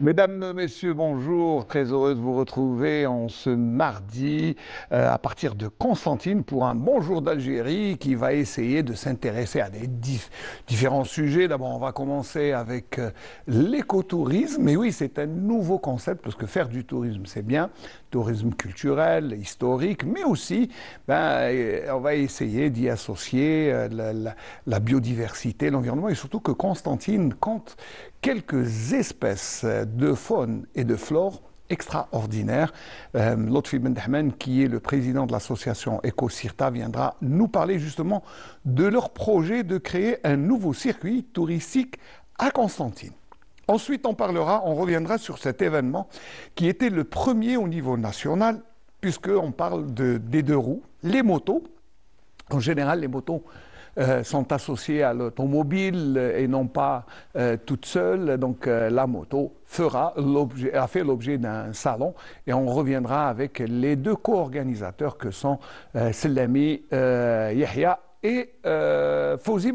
Mesdames, Messieurs, bonjour. Très heureux de vous retrouver en ce mardi à partir de Constantine pour un Bonjour d'Algérie qui va essayer de s'intéresser à des différents sujets. D'abord, on va commencer avec l'écotourisme. Mais oui, c'est un nouveau concept parce que faire du tourisme, c'est bien. Tourisme culturel, historique, mais aussi, on va essayer d'y associer la biodiversité, l'environnement et surtout que Constantine compte quelques espèces de faune et de flore extraordinaires. Lotfi Ben Dahmen, qui est le président de l'association EcoCirta, viendra nous parler justement de leur projet de créer un nouveau circuit touristique à Constantine. Ensuite, on reviendra sur cet événement qui était le premier au niveau national, puisqu'on parle des deux roues, les motos. En général, les motos sont associées à l'automobile et non pas toutes seules. Donc la moto a fait l'objet d'un salon et on reviendra avec les deux co-organisateurs que sont Selami Yahya et Fawzi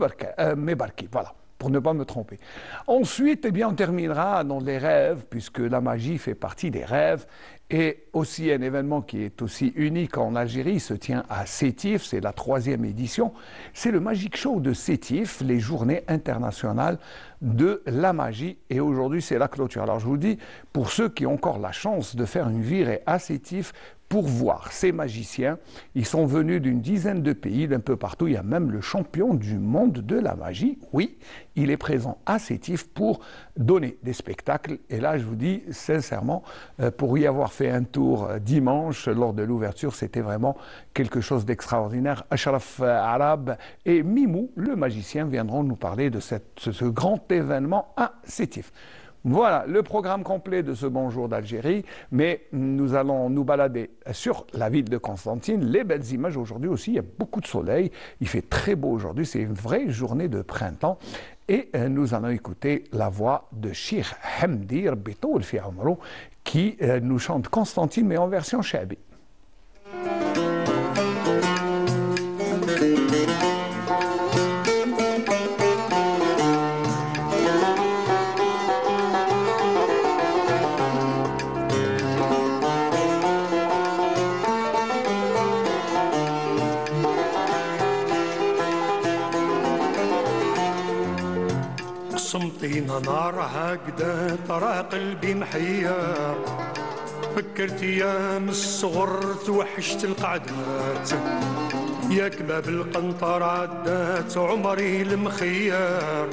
Mebarki. Voilà, pour ne pas me tromper. Ensuite, on terminera dans les rêves, puisque la magie fait partie des rêves. Et aussi un événement qui est aussi unique en Algérie se tient à Sétif, c'est la 3e édition. C'est le Magic Show de Sétif, les journées internationales de la magie. Et aujourd'hui, c'est la clôture. Alors je vous dis, pour ceux qui ont encore la chance de faire une virée à Sétif, pour voir ces magiciens, ils sont venus d'une dizaine de pays, d'un peu partout. Il y a même le champion du monde de la magie. Oui, il est présent à Sétif pour donner des spectacles. Et là, je vous dis sincèrement, pour y avoir fait un tour dimanche lors de l'ouverture, c'était vraiment quelque chose d'extraordinaire. Ashraf Arab et Mimou, le magicien, viendront nous parler de ce grand événement à Sétif. Voilà le programme complet de ce Bonjour d'Algérie, mais nous allons nous balader sur la ville de Constantine, les belles images aujourd'hui aussi, il y a beaucoup de soleil, il fait très beau aujourd'hui, c'est une vraie journée de printemps et nous allons écouter la voix de Cheikh Hamdi Rabitoul Fi Omro qui nous chante Constantine mais en version shabi. قسمطينة نار هكذا ترى قلبي محير فكرت ايام الصغر توحشت القعدات يا كباب القنطر عدات عمري المخير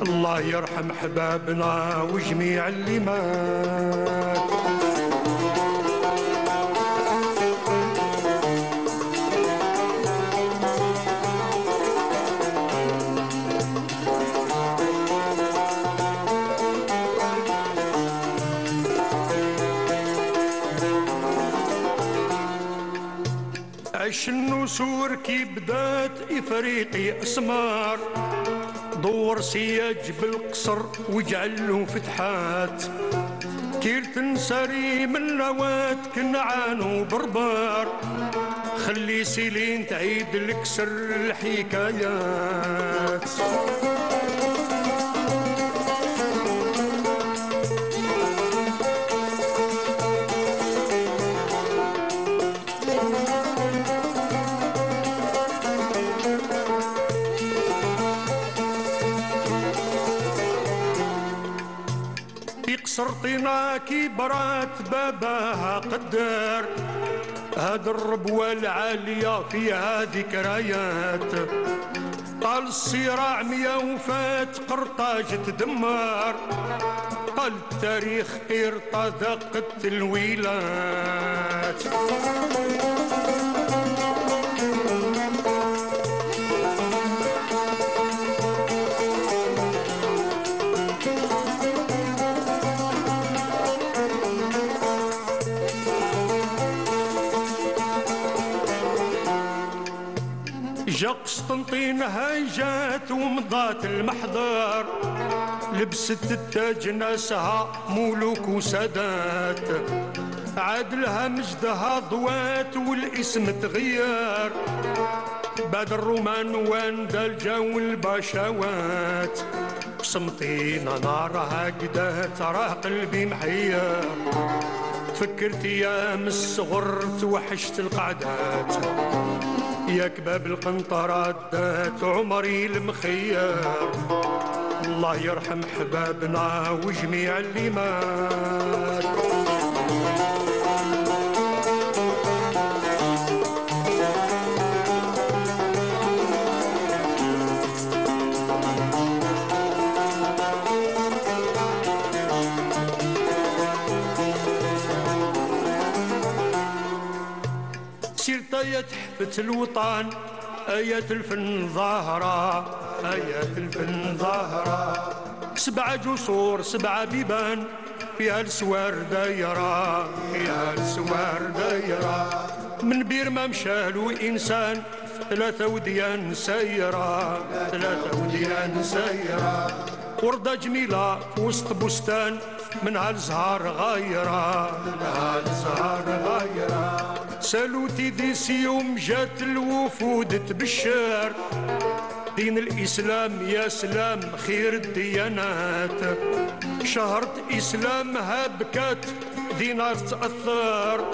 الله يرحم حبابنا وجميع اللي مات عش النسور كي بدات افريقي اسمار دور سياج بالقصر وجعلو فتحات كير تنسري من لوات كنعان وبربار خلي سيلين تعيد لك سر الحكايات قصرطينا كي برات باباها قدر هاد الربوة العالية فيها ذكريات طال الصراع ميا وفات قرطاج تدمر قال التاريخ ارتضقت الويلات جا قسطنطين هاي جات ومضات المحضر لبست التاج ناسها ملوك وسادات عاد لها مجدها ضوات والاسم تغير بعد الرومان وان دالجا والباشوات قسمتينا نار هكذا ترى قلبي محير تفكرت ايام الصغر توحشت القعدات يا كباب القنطرات دات عمري المخير الله يرحم حبابنا وجميع اللي مات سيرت يا تحفة الوطن آيات الفن ظاهرة آيات الفن ظاهرة 7 جسور 7 بيبان فيها السوار دايرة فيها السوار دايرة من بير ما مشالو إنسان 3 وديان سايرة 3 وديان سايرة وردة جميلة في وسط بستان منها الزهار غايرة منها الزهار غايرة سالوتي ديسيوم جات الوفود تبشر دين الإسلام يا سلام خير الديانات شهرة إسلامها بكات دينار تأثر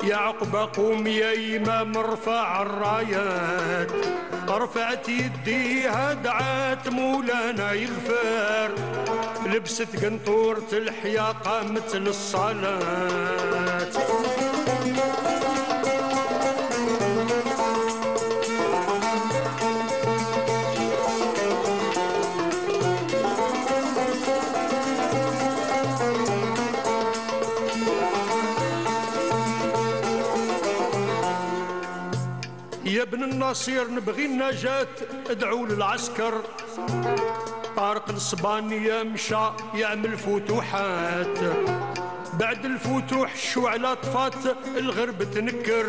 يا عقبة قوم يا إمام ارفع الرايات رفعت يديها دعات مولانا يغفر لبست قنطورة الحياة قامت للصلاة يا ابن الناصير نبغي النجاة ادعوا للعسكر طارق الصبانية مشى يعمل فتوحات بعد الفتوح الشعلة طفات الغرب تنكر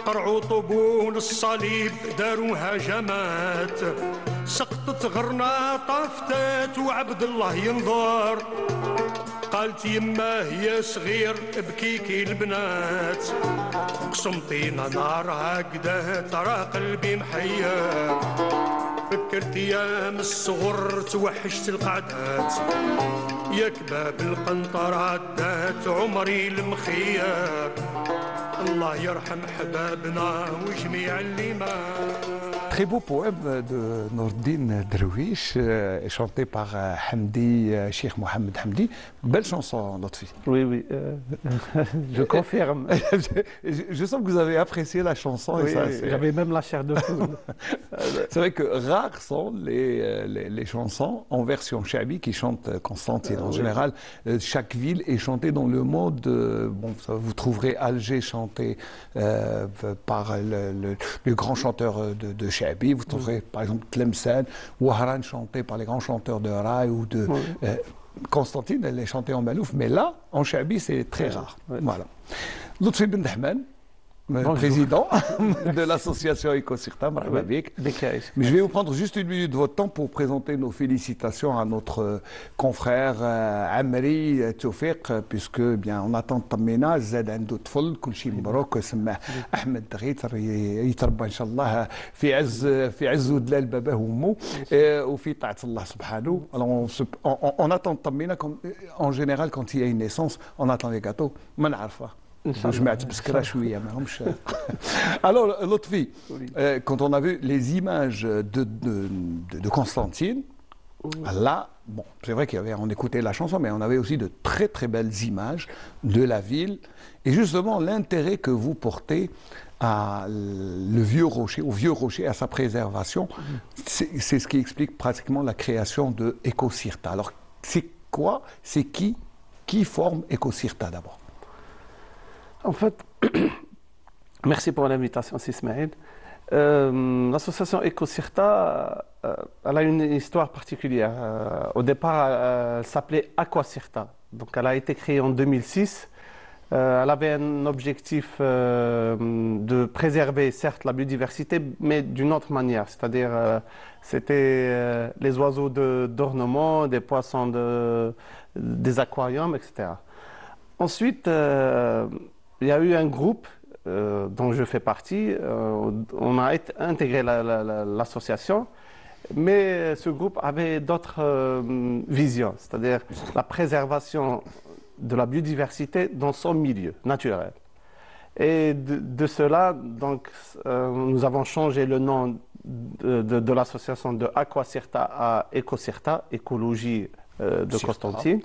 قرعوا طبون الصليب داروا هجمات سقطت غرناطة فتات وعبد الله ينظر قالت يماه يا صغير بكيكي البنات قسمتينا نار هكذا ترى قلبي محير فكرت ايام الصغر توحشت القعدات يا كباب القنطرات دات عمري المخير الله يرحم حبابنا وجميع اللي مات. Très beau poème de Nordine Drouish, chanté par Hamdi, Cheikh Mohamed Hamdi. Belle chanson, Lotfi. Oui, oui, je confirme. Je sens que vous avez apprécié la chanson. Oui, Et j'avais même la chair de poule. C'est vrai que rares sont les chansons en version shabi qui chantent Constantine. En général, chaque ville est chantée dans le mode. Bon, vous trouverez Alger chanté par le grand chanteur de Shabi. Vous trouverez par exemple Tlemcen, Wahran chanté par les grands chanteurs de Raï ou de Constantine, elle est chantée en Malouf. Mais là, en Shabi, c'est très rare. Voilà. Lutfi Ben Dahman, président de l'association EcoCirta, mais je vais vous prendre juste une minute de votre temps pour présenter nos félicitations à notre confrère Amri Toufiq, puisque bien on attend Tamina, Zed Andou Tfol, Kulchi Mbarok, Ahmed Dghiter, يتربى إن شاء الله في عز ودلال باباه وامه وفي طاعة الله سبحانه. Alors on attend Tamina comme en général quand il y a une naissance, on attend les gâteaux, ما نعرفها. Alors, Lotfi, quand on a vu les images de Constantine, là, bon, c'est vrai qu'on écoutait la chanson, mais on avait aussi de très très belles images de la ville. Et justement, l'intérêt que vous portez au vieux rocher, à sa préservation, c'est ce qui explique pratiquement la création de EcoCirta. Alors, c'est quoi, c'est qui forme EcoCirta d'abord? En fait, merci pour l'invitation, Sismaïl. L'association EcoCirta, elle a une histoire particulière. Au départ, elle s'appelait AquaCirta. Donc, elle a été créée en 2006. Elle avait un objectif de préserver, certes, la biodiversité, mais d'une autre manière. C'est-à-dire, c'était les oiseaux d'ornement, des poissons des aquariums, etc. Ensuite, il y a eu un groupe dont je fais partie, on a intégré l'association Mais ce groupe avait d'autres visions, c'est-à-dire la préservation de la biodiversité dans son milieu naturel. Et de cela, donc, nous avons changé le nom de l'association de Aquacirta à Ecocirta, écologie de Constantine.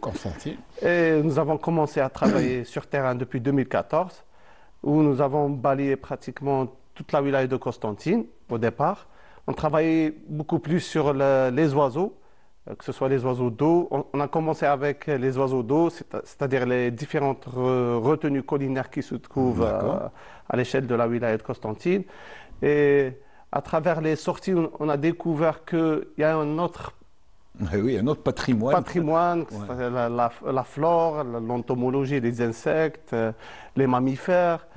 Et nous avons commencé à travailler sur terrain depuis 2014, où nous avons balayé pratiquement toute la wilaya de Constantine au départ. On travaillait beaucoup plus sur les oiseaux, que ce soit les oiseaux d'eau. On a commencé avec les oiseaux d'eau, c'est-à-dire les différentes retenues collinaires qui se trouvent à l'échelle de la wilaya de Constantine. Et à travers les sorties, on a découvert qu'il y a un autre patrimoine, Ouais. la flore, l'entomologie des insectes, les mammifères.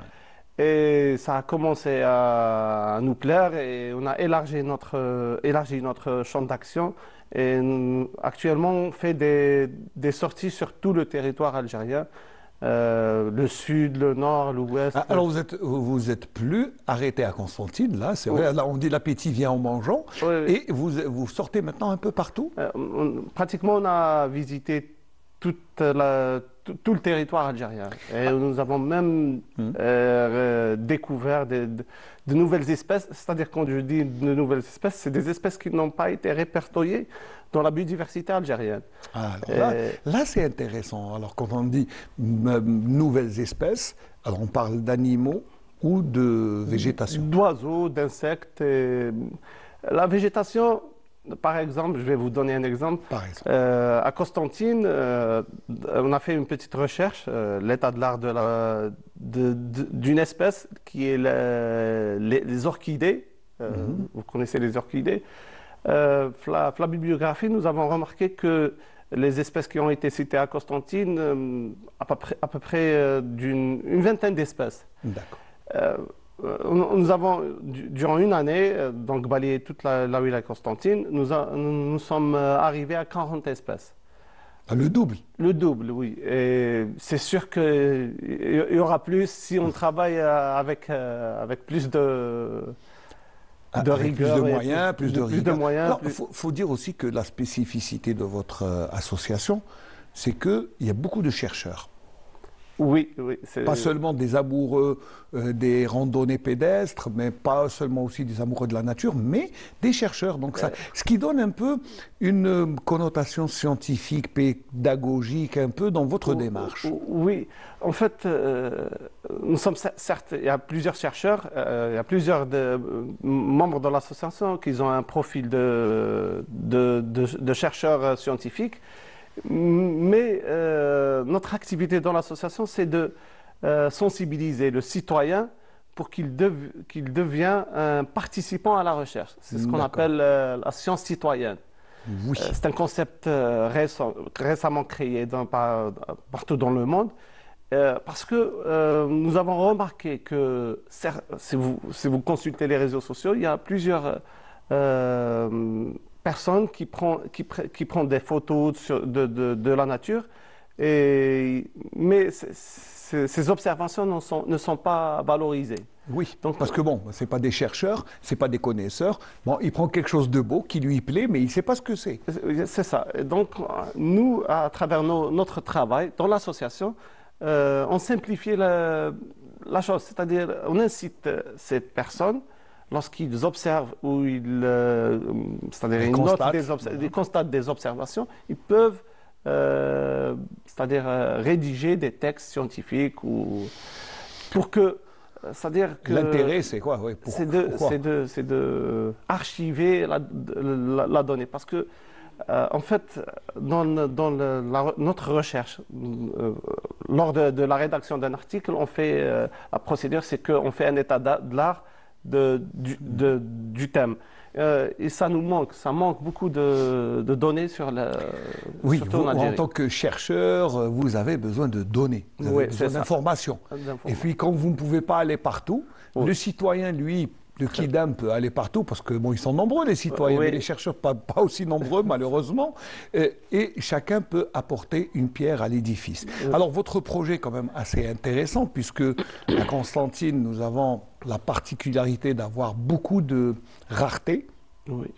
Et ça a commencé à nous plaire et on a élargi notre champ d'action. Et actuellement, on fait des sorties sur tout le territoire algérien, le sud, le nord, l'ouest. Alors vous êtes plus arrêté à Constantine, là, c'est vrai, là on dit l'appétit vient en mangeant, et vous sortez maintenant un peu partout? Pratiquement, on a visité tout le territoire algérien. Et nous avons même découvert de nouvelles espèces. C'est-à-dire, quand je dis de nouvelles espèces, c'est des espèces qui n'ont pas été répertoriées dans la biodiversité algérienne. Alors là c'est intéressant. Alors quand on dit nouvelles espèces, alors on parle d'animaux ou de végétation? D'oiseaux, d'insectes. La végétation, par exemple, je vais vous donner un exemple. À Constantine, on a fait une petite recherche, l'état de l'art d'une espèce qui est les orchidées. Vous connaissez les orchidées. La bibliographie, nous avons remarqué que les espèces qui ont été citées à Constantine, à peu près une vingtaine d'espèces. D'accord. Nous avons, durant une année, donc balayé toute la wilaya Constantine, nous sommes arrivés à 40 espèces. Ah, le double? Le double, oui. Et c'est sûr qu'il y aura plus si on travaille avec plus de rigueur. Plus de moyens, plus de rigueur. moyens. Il faut dire aussi que la spécificité de votre association, c'est qu'il y a beaucoup de chercheurs. Oui. Pas seulement des amoureux des randonnées pédestres, mais pas seulement aussi des amoureux de la nature, mais des chercheurs. Donc ce qui donne un peu une connotation scientifique, pédagogique, un peu dans votre démarche. Oui, en fait, nous sommes certes, il y a plusieurs chercheurs, il y a plusieurs membres de l'association qui ont un profil de chercheurs scientifiques. Mais notre activité dans l'association, c'est de sensibiliser le citoyen pour qu'il devienne un participant à la recherche. C'est ce qu'on appelle la science citoyenne. Oui. C'est un concept récemment créé partout dans le monde, parce que nous avons remarqué que si vous consultez les réseaux sociaux, il y a plusieurs personnes qui prennent des photos de la nature, mais ces observations ne sont pas valorisées. Oui, donc, parce que bon, ce n'est pas des chercheurs, ce n'est pas des connaisseurs. Bon, il prend quelque chose de beau qui lui plaît, mais il ne sait pas ce que c'est. C'est ça. Et donc, nous, à travers notre travail dans l'association, on simplifie la chose. C'est-à-dire, on incite ces personnes, lorsqu'ils observent ou c'est-à-dire ils constatent des observations, ils peuvent c'est-à-dire rédiger des textes scientifiques pour que, c'est-à-dire que l'intérêt, c'est quoi? Oui, c'est de archiver la donnée, parce que en fait, dans notre recherche, lors de la rédaction d'un article, on fait la procédure, c'est qu'on fait un état de l'art du thème. Et ça manque beaucoup de données sur oui, surtout vous, en tant que chercheur, vous avez besoin de données, vous avez besoin d'informations. Et puis quand vous ne pouvez pas aller partout, le citoyen, lui, le Kidam peut aller partout, parce que bon, ils sont nombreux les citoyens, mais les chercheurs pas aussi nombreux malheureusement, et chacun peut apporter une pierre à l'édifice. Alors votre projet est quand même assez intéressant, puisque à Constantine, nous avons la particularité d'avoir beaucoup de rareté. Oui.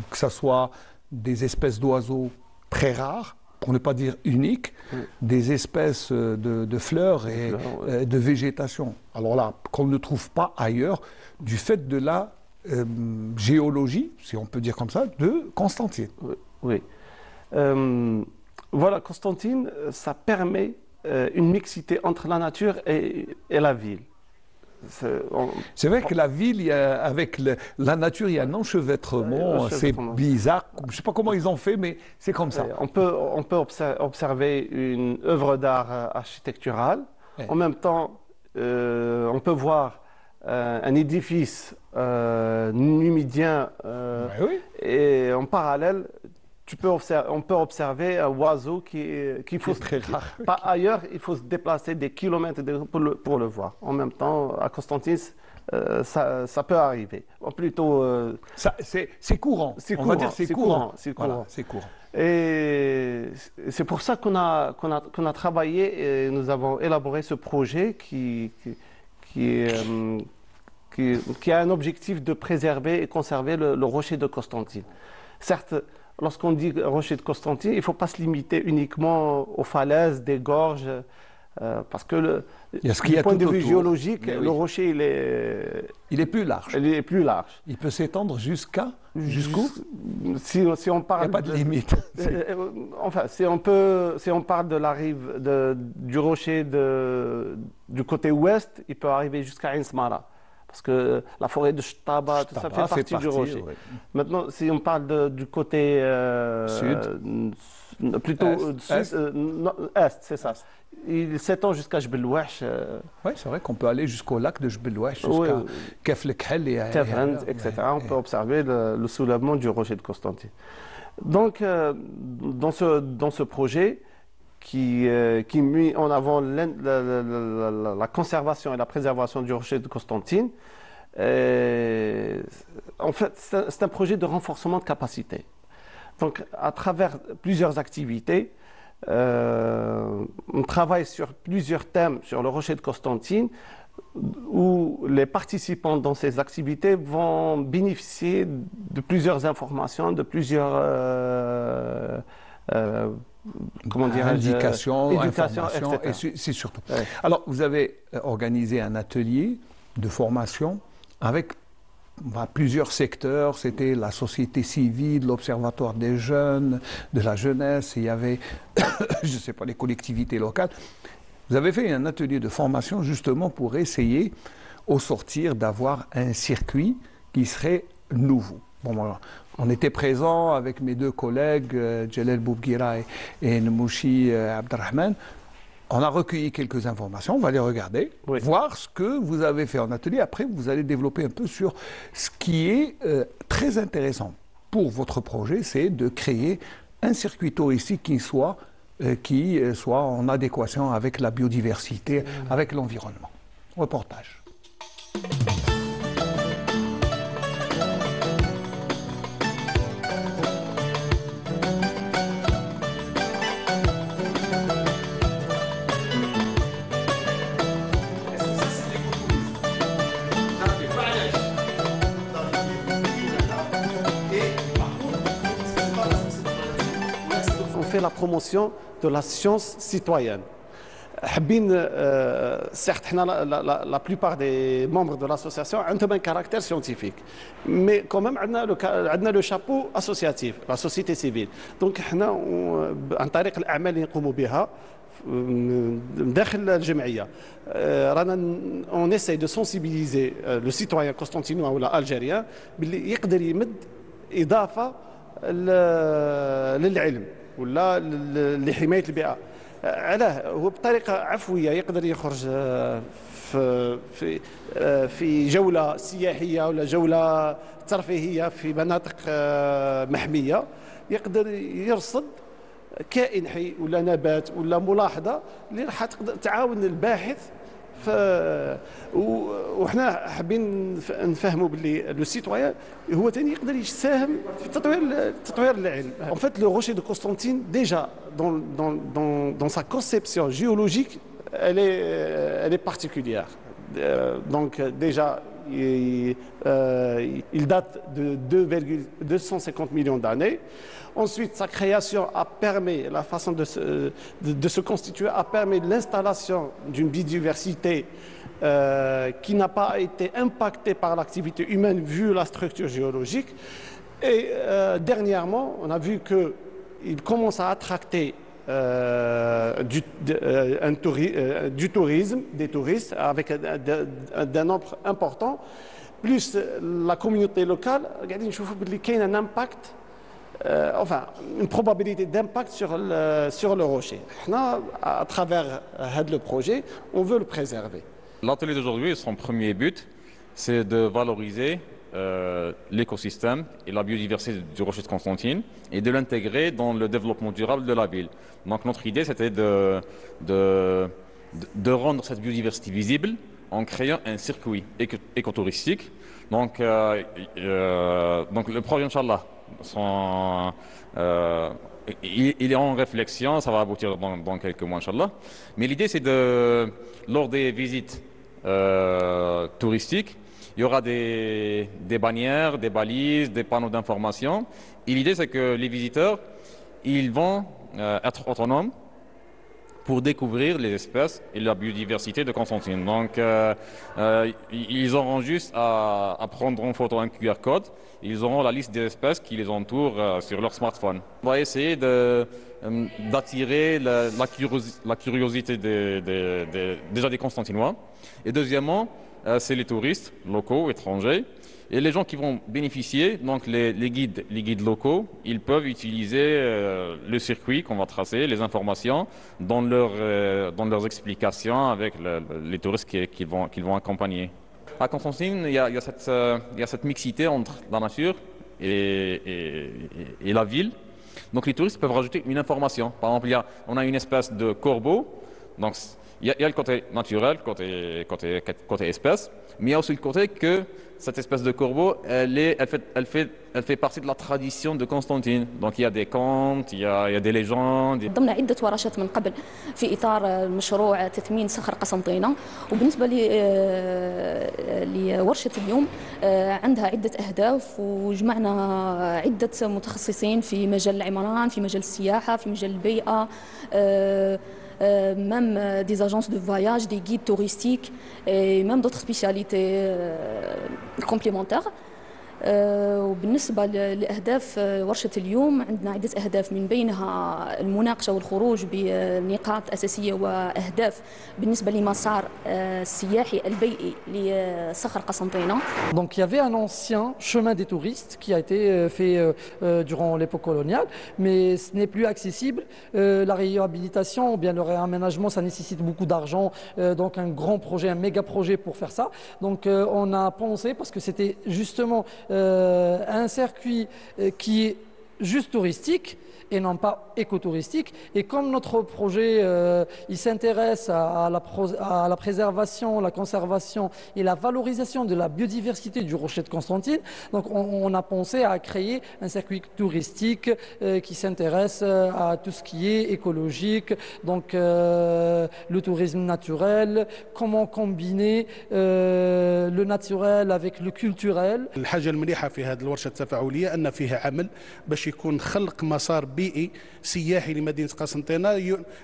Que ce soit des espèces d'oiseaux très rares, pour ne pas dire uniques, des espèces de fleurs et de végétation. Alors là, qu'on ne trouve pas ailleurs, du fait de la géologie, si on peut dire comme ça, de Constantine. Oui. Oui. Voilà, Constantine, ça permet une mixité entre la nature et la ville. C'est vrai que la ville, avec la nature, il y a un enchevêtrement, c'est bizarre. Je ne sais pas comment ils ont fait, mais c'est comme ça. On peut observer une œuvre d'art architecturale. En même temps, on peut voir un édifice numidien et en parallèle, on peut observer un oiseau qui faut très rare. Pas ailleurs, il faut se déplacer des kilomètres pour le voir. En même temps, à Constantine, ça peut arriver. Ou plutôt, c'est courant. On va dire c'est courant. C'est voilà, courant. C'est courant. Et c'est pour ça qu'on a travaillé et nous avons élaboré ce projet qui a un objectif de préserver et conserver le rocher de Constantine. Certes, lorsqu'on dit rocher de Constantine, il ne faut pas se limiter uniquement aux falaises, des gorges, parce que du point de vue géologique, le rocher, il est plus large. Il est plus large. Il peut s'étendre jusqu'où si on parle. Il n'y a pas de limite. Enfin, si on parle de la rive du rocher du côté ouest, il peut arriver jusqu'à Ain Smara. Parce que la forêt de Shtaba, tout ça fait partie du rocher. Ouais. Maintenant, si on parle du côté sud, plutôt est, c'est ça. Il s'étend jusqu'à Jbel Ouache. Oui, c'est vrai qu'on peut aller jusqu'au lac de Jbel Ouache, jusqu'à Kef el-Khel et Kefrend, etc. On peut observer le soulèvement du rocher de Constantine. Donc, dans ce projet, qui met en avant la conservation et la préservation du rocher de Constantine. En fait, c'est un projet de renforcement de capacité. Donc, à travers plusieurs activités, on travaille sur plusieurs thèmes sur le rocher de Constantine, où les participants dans ces activités vont bénéficier de plusieurs informations, de plusieurs indications, informations, etc. et c'est surtout. Ouais. Alors, vous avez organisé un atelier de formation avec plusieurs secteurs. C'était la société civile, l'observatoire des jeunes, de la jeunesse. Il y avait, je ne sais pas, les collectivités locales. Vous avez fait un atelier de formation justement pour essayer, au sortir, d'avoir un circuit qui serait nouveau. Bon, voilà. On était présents avec mes deux collègues, Jalal Boubguira et Nmouchi Abdelrahman. On a recueilli quelques informations, on va les regarder, voir ce que vous avez fait en atelier. Après, vous allez développer un peu sur ce qui est très intéressant pour votre projet, c'est de créer un circuit touristique qui soit en adéquation avec la biodiversité, avec l'environnement. Reportage. La promotion de la science citoyenne. Certes, la plupart des membres de l'association ont un caractère scientifique, mais quand même, on a le chapeau associatif, la société civile. Donc, عن طريق الأعمال اللي نقوم بها داخل الجمعية on essaie de sensibiliser le citoyen constantinois ou algérien باللي يقدر يمد إضافة للعلم ولا لحماية البيئة. علاه هو بطريقة عفوية يقدر يخرج في جولة سياحية ولا جولة ترفيهية في مناطق محمية، يقدر يرصد كائن حي ولا نبات ولا ملاحظة اللي راح تعاون الباحث. وحنا حابين نفهموا باللي لو سيتويان هو ثاني يقدر يساهم في تطوير العلم. En fait, le rocher de Constantine, déjà dans sa conception géologique, elle est particulière. Donc déjà, il date de 2,250 millions d'années. Ensuite, sa création a permis, la façon de se constituer a permis l'installation d'une biodiversité qui n'a pas été impactée par l'activité humaine vu la structure géologique. Et dernièrement, on a vu qu'il commence à attracter du tourisme, des touristes avec d'un nombre important, plus la communauté locale. Regardez, je vous dis qu'il y a un impact, enfin une probabilité d'impact sur le rocher. À travers le projet, on veut le préserver. L'atelier d'aujourd'hui, son premier but, c'est de valoriser l'écosystème et la biodiversité du rocher de Constantine et de l'intégrer dans le développement durable de la ville. Donc notre idée, c'était de rendre cette biodiversité visible en créant un circuit écotouristique. Donc le projet, Inch'Allah, il est en réflexion, ça va aboutir dans quelques mois, Inch'Allah. Mais l'idée, c'est lors des visites touristiques, il y aura des bannières, des balises, des panneaux d'information. Et l'idée, c'est que les visiteurs, ils vont être autonomes pour découvrir les espèces et la biodiversité de Constantine. Donc, ils auront juste à prendre en photo un QR code. Ils auront la liste des espèces qui les entourent sur leur smartphone. On va essayer d'attirer la curiosité déjà des Constantinois. Et deuxièmement, c'est les touristes locaux, étrangers. Et les gens qui vont bénéficier, donc les guides locaux, ils peuvent utiliser le circuit qu'on va tracer, les informations, dans leurs explications avec les touristes qu'ils vont accompagner. À Constantine, il y a cette mixité entre la nature et la ville. Donc les touristes peuvent rajouter une information. Par exemple, on a une espèce de corbeau. Donc il y a le côté naturel, côté espèce, mais il y a aussi le côté que cette espèce de corbeau, elle fait partie de la tradition de Constantine. Donc il y a des contes, il y a des légendes. ضمن عدة ورشات من قبل في إطار مشروع تثمين صخر قسنطينة، وبالنسبة لورشة اليوم عندها عدة أهداف، وجمعنا عدة متخصصين في مجال العمران، في مجال السياحة، في مجال البيئة، même des agences de voyage, des guides touristiques et même d'autres spécialités complémentaires. وبالنسبة لأهداف ورشة اليوم عندنا عدة أهداف من بينها المناقشة والخروج بنقاط أساسية وأهداف بالنسبة لمسار السياحي البيئي لصخر قسنطينة. Donc il y avait un ancien chemin des touristes qui a été fait durant l'époque coloniale, mais ce n'est plus accessible. La réhabilitation ou bien le réaménagement, ça nécessite beaucoup d'argent, donc un grand projet, un méga projet pour faire ça. Donc on a pensé, parce que c'était justement un circuit qui est juste touristique et non pas écotouristique. Et comme notre projet il s'intéresse à la préservation, la conservation et la valorisation de la biodiversité du rocher de Constantine, donc on a pensé à créer un circuit touristique qui s'intéresse à tout ce qui est écologique, donc le tourisme naturel, comment combiner le naturel avec le culturel. الحاجة المليحة في هذه الورشة التفاعلية أن فيها عمل باش يكون خلق مسار بيئي سياحي لمدينة قسنطينة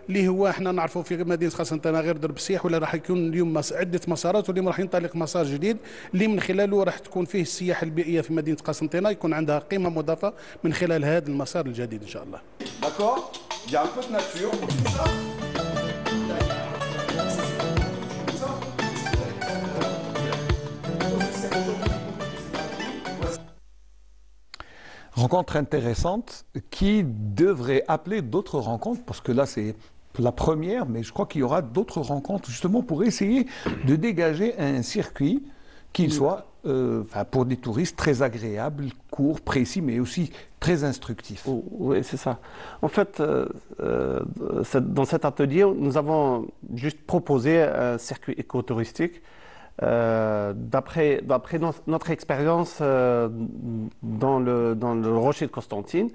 اللي هو احنا نعرفوا في مدينة قسنطينة غير درب السياح، ولا راح يكون اليوم عدة مسارات، واليوم راح ينطلق مسار جديد اللي من خلاله راح تكون فيه السياحة البيئية في مدينة قسنطينة يكون عندها قيمة مضافة من خلال هذا المسار الجديد إن شاء الله. D'accord, il y a un peu de nature, tout ça. Rencontre intéressante qui devrait appeler d'autres rencontres, parce que là c'est la première, mais je crois qu'il y aura d'autres rencontres justement pour essayer de dégager un circuit qui soit pour des touristes très agréable, court, précis, mais aussi très instructif. Oh, oui, c'est ça. En fait, dans cet atelier, nous avons juste proposé un circuit écotouristique. D'après notre expérience dans le rocher de Constantine,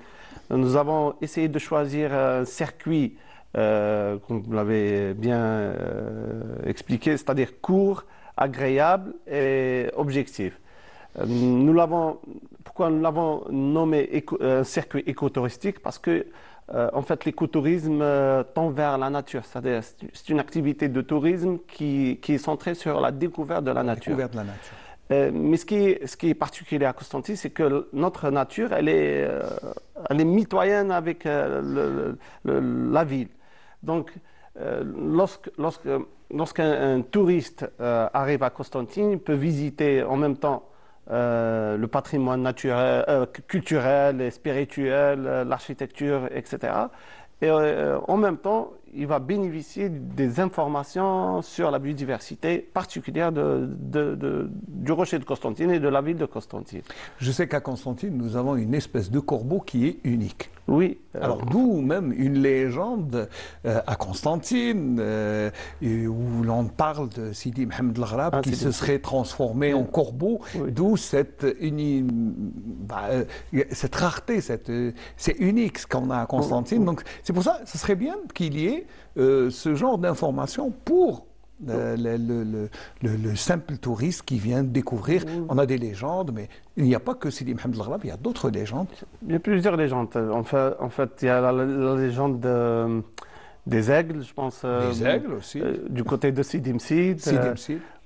nous avons essayé de choisir un circuit, comme vous l'avez bien expliqué, c'est-à-dire court, agréable et objectif. Pourquoi nous l'avons nommé un circuit écotouristique? Parce que en fait, l'écotourisme tend vers la nature. C'est une activité de tourisme qui est centrée sur la découverte de la nature. Découverte de la nature. Mais ce qui est particulier à Constantine, c'est que notre nature, elle est mitoyenne avec la ville. Donc, lorsqu'un touriste arrive à Constantine, il peut visiter en même temps le patrimoine naturel, culturel et spirituel, l'architecture, etc. Et en même temps, il va bénéficier des informations sur la biodiversité particulière du rocher de Constantine et de la ville de Constantine. Je sais qu'à Constantine, nous avons une espèce de corbeau qui est unique. Oui. Alors d'où même une légende à Constantine où l'on parle de Sidi Mohamed El Ghrab qui se serait transformé en corbeau, d'où cette rareté, c'est unique ce qu'on a à Constantine. Donc c'est pour ça, ce serait bien qu'il y ait ce genre d'informations pour le simple touriste qui vient découvrir. On a des légendes, mais il n'y a pas que Sidi Mohamed El Ghrab, il y a d'autres légendes. Il y a plusieurs légendes. En fait, il y a la légende des aigles, je pense. Des aigles aussi. Du côté de Sidi Msid.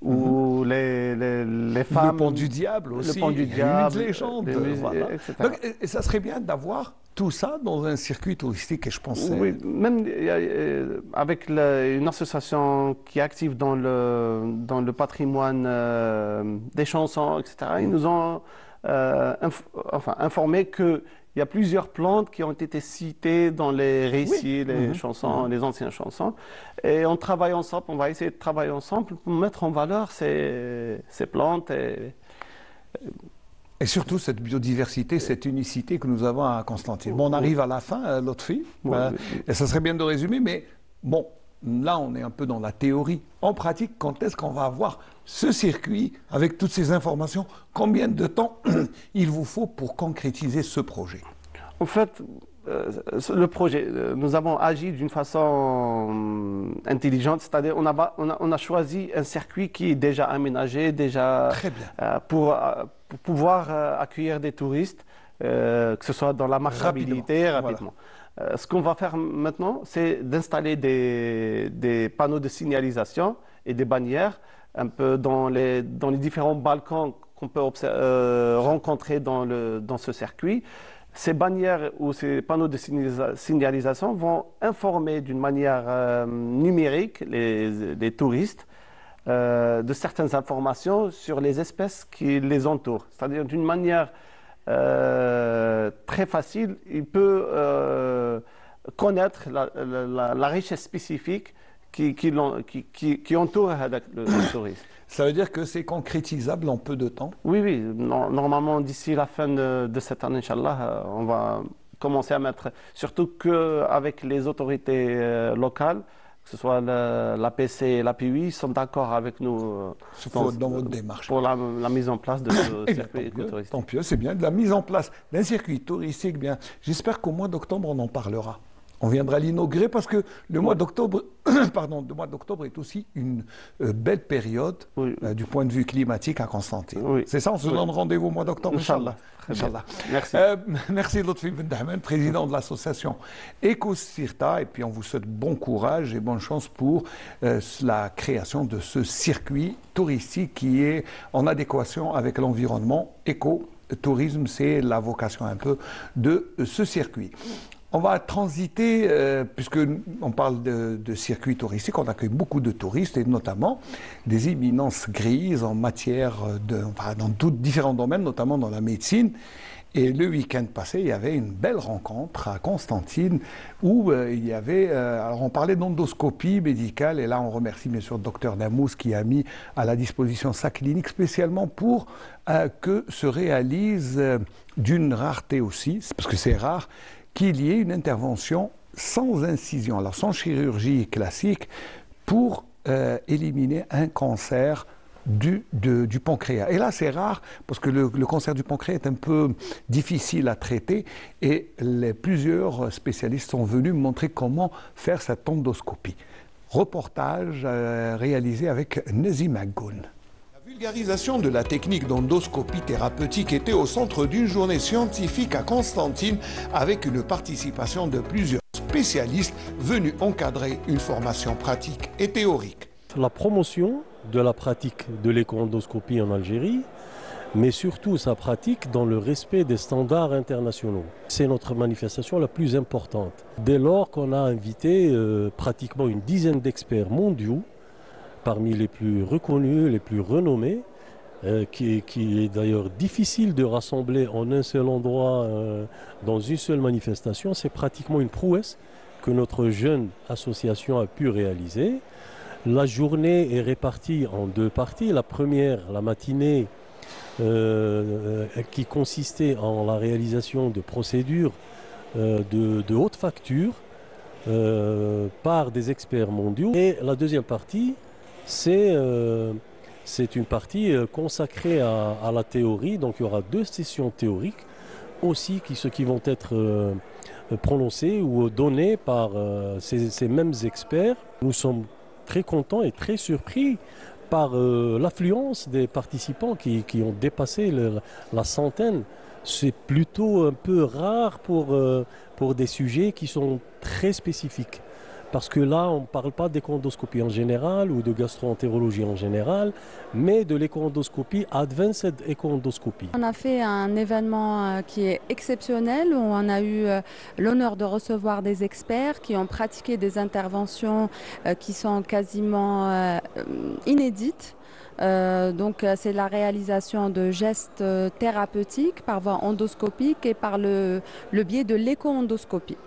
Où les femmes... Le pont du diable aussi. Le pont du diable. Une légende. Voilà. Donc, ça serait bien d'avoir tout ça dans un circuit touristique, et je pense... Oui, même avec une association qui est active dans le patrimoine des chansons, etc., ils nous ont informé qu'il y a plusieurs plantes qui ont été citées dans les récits, les chansons, les anciennes chansons. Et on travaille ensemble, on va essayer de travailler ensemble pour mettre en valeur ces plantes et surtout cette biodiversité, cette unicité que nous avons à Constantine. Bon, on arrive à la fin, Lotfi, et ça serait bien de résumer, mais bon, là on est un peu dans la théorie. En pratique, quand est-ce qu'on va avoir ce circuit avec toutes ces informations? Combien de temps il vous faut pour concrétiser ce projet? En fait, le projet, nous avons agi d'une façon intelligente, c'est-à-dire on a choisi un circuit qui est déjà aménagé, Très bien. Pour pouvoir accueillir des touristes, que ce soit dans la marchabilité rapidement. Voilà. Ce qu'on va faire maintenant, c'est d'installer des panneaux de signalisation et des bannières un peu dans les différents balcons qu'on peut rencontrer dans ce circuit. Ces bannières ou ces panneaux de signalisation vont informer d'une manière numérique les touristes de certaines informations sur les espèces qui les entourent. C'est-à-dire d'une manière très facile, il peut connaître la richesse spécifique qui entoure le touriste. Ça veut dire que c'est concrétisable en peu de temps? Oui. Normalement, d'ici la fin de cette année, Inch'Allah, on va commencer à mettre, surtout qu'avec les autorités locales, que ce soit l'APC et l'APUI, ils sont d'accord avec nous dans votre démarche. Pour la mise en place de ce circuit écotouristique. Tant mieux, c'est bien. De la mise en place d'un circuit touristique, bien. J'espère qu'au mois d'octobre, on en parlera. On viendra l'inaugurer parce que le mois d'octobre est aussi une belle période du point de vue climatique à Constantine. Oui. C'est ça, on se donne rendez-vous au mois d'octobre, Inch'Allah. Merci. Merci Lotfi Ben Dahman, président de l'association Ecosirta, et puis on vous souhaite bon courage et bonne chance pour la création de ce circuit touristique qui est en adéquation avec l'environnement. Écotourisme, c'est la vocation un peu de ce circuit. On va transiter, puisqu'on parle de circuit touristique, on accueille beaucoup de touristes et notamment des éminences grises en matière dans différents domaines, notamment dans la médecine. Et le week-end passé, il y avait une belle rencontre à Constantine où il y avait, alors on parlait d'endoscopie médicale, et là on remercie bien sûr le docteur Namous qui a mis à la disposition sa clinique spécialement pour que se réalise d'une rareté aussi, parce que c'est rare, qu'il y ait une intervention sans incision, alors sans chirurgie classique, pour éliminer un cancer du pancréas. Et là, c'est rare, parce que le cancer du pancréas est un peu difficile à traiter, et plusieurs spécialistes sont venus me montrer comment faire cette endoscopie. Reportage réalisé avec Nezim Aggoun. vulgarisation de la technique d'endoscopie thérapeutique était au centre d'une journée scientifique à Constantine avec une participation de plusieurs spécialistes venus encadrer une formation pratique et théorique. La promotion de la pratique de l'écho-endoscopie en Algérie, mais surtout sa pratique dans le respect des standards internationaux. C'est notre manifestation la plus importante. Dès lors qu'on a invité pratiquement une dizaine d'experts mondiaux, parmi les plus reconnus, les plus renommés, qui est d'ailleurs difficile de rassembler en un seul endroit, dans une seule manifestation. C'est pratiquement une prouesse que notre jeune association a pu réaliser. La journée est répartie en deux parties. La première, la matinée, qui consistait en la réalisation de procédures de haute facture par des experts mondiaux. Et la deuxième partie, c'est une partie consacrée à la théorie. Donc il y aura deux sessions théoriques aussi qui vont être prononcées ou données par ces mêmes experts. Nous sommes très contents et très surpris par l'affluence des participants qui ont dépassé la centaine. C'est plutôt un peu rare pour des sujets qui sont très spécifiques. Parce que là, on ne parle pas d'écho-endoscopie en général ou de gastro-entérologie en général, mais de l'écho-endoscopie, advanced écho-endoscopie. On a fait un événement qui est exceptionnel, où on a eu l'honneur de recevoir des experts qui ont pratiqué des interventions qui sont quasiment inédites. Donc c'est la réalisation de gestes thérapeutiques par voie endoscopique et par le biais de l'écho-endoscopie.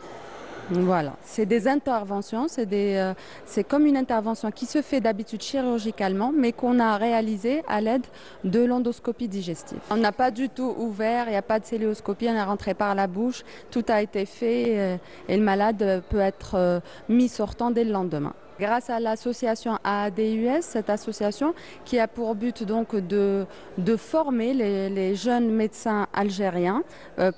Voilà, c'est des interventions, c'est comme une intervention qui se fait d'habitude chirurgicalement, mais qu'on a réalisée à l'aide de l'endoscopie digestive. On n'a pas du tout ouvert, il n'y a pas de célioscopie, on est rentré par la bouche, tout a été fait et le malade peut être mis sortant dès le lendemain. Grâce à l'association AADUS, cette association qui a pour but donc de former les jeunes médecins algériens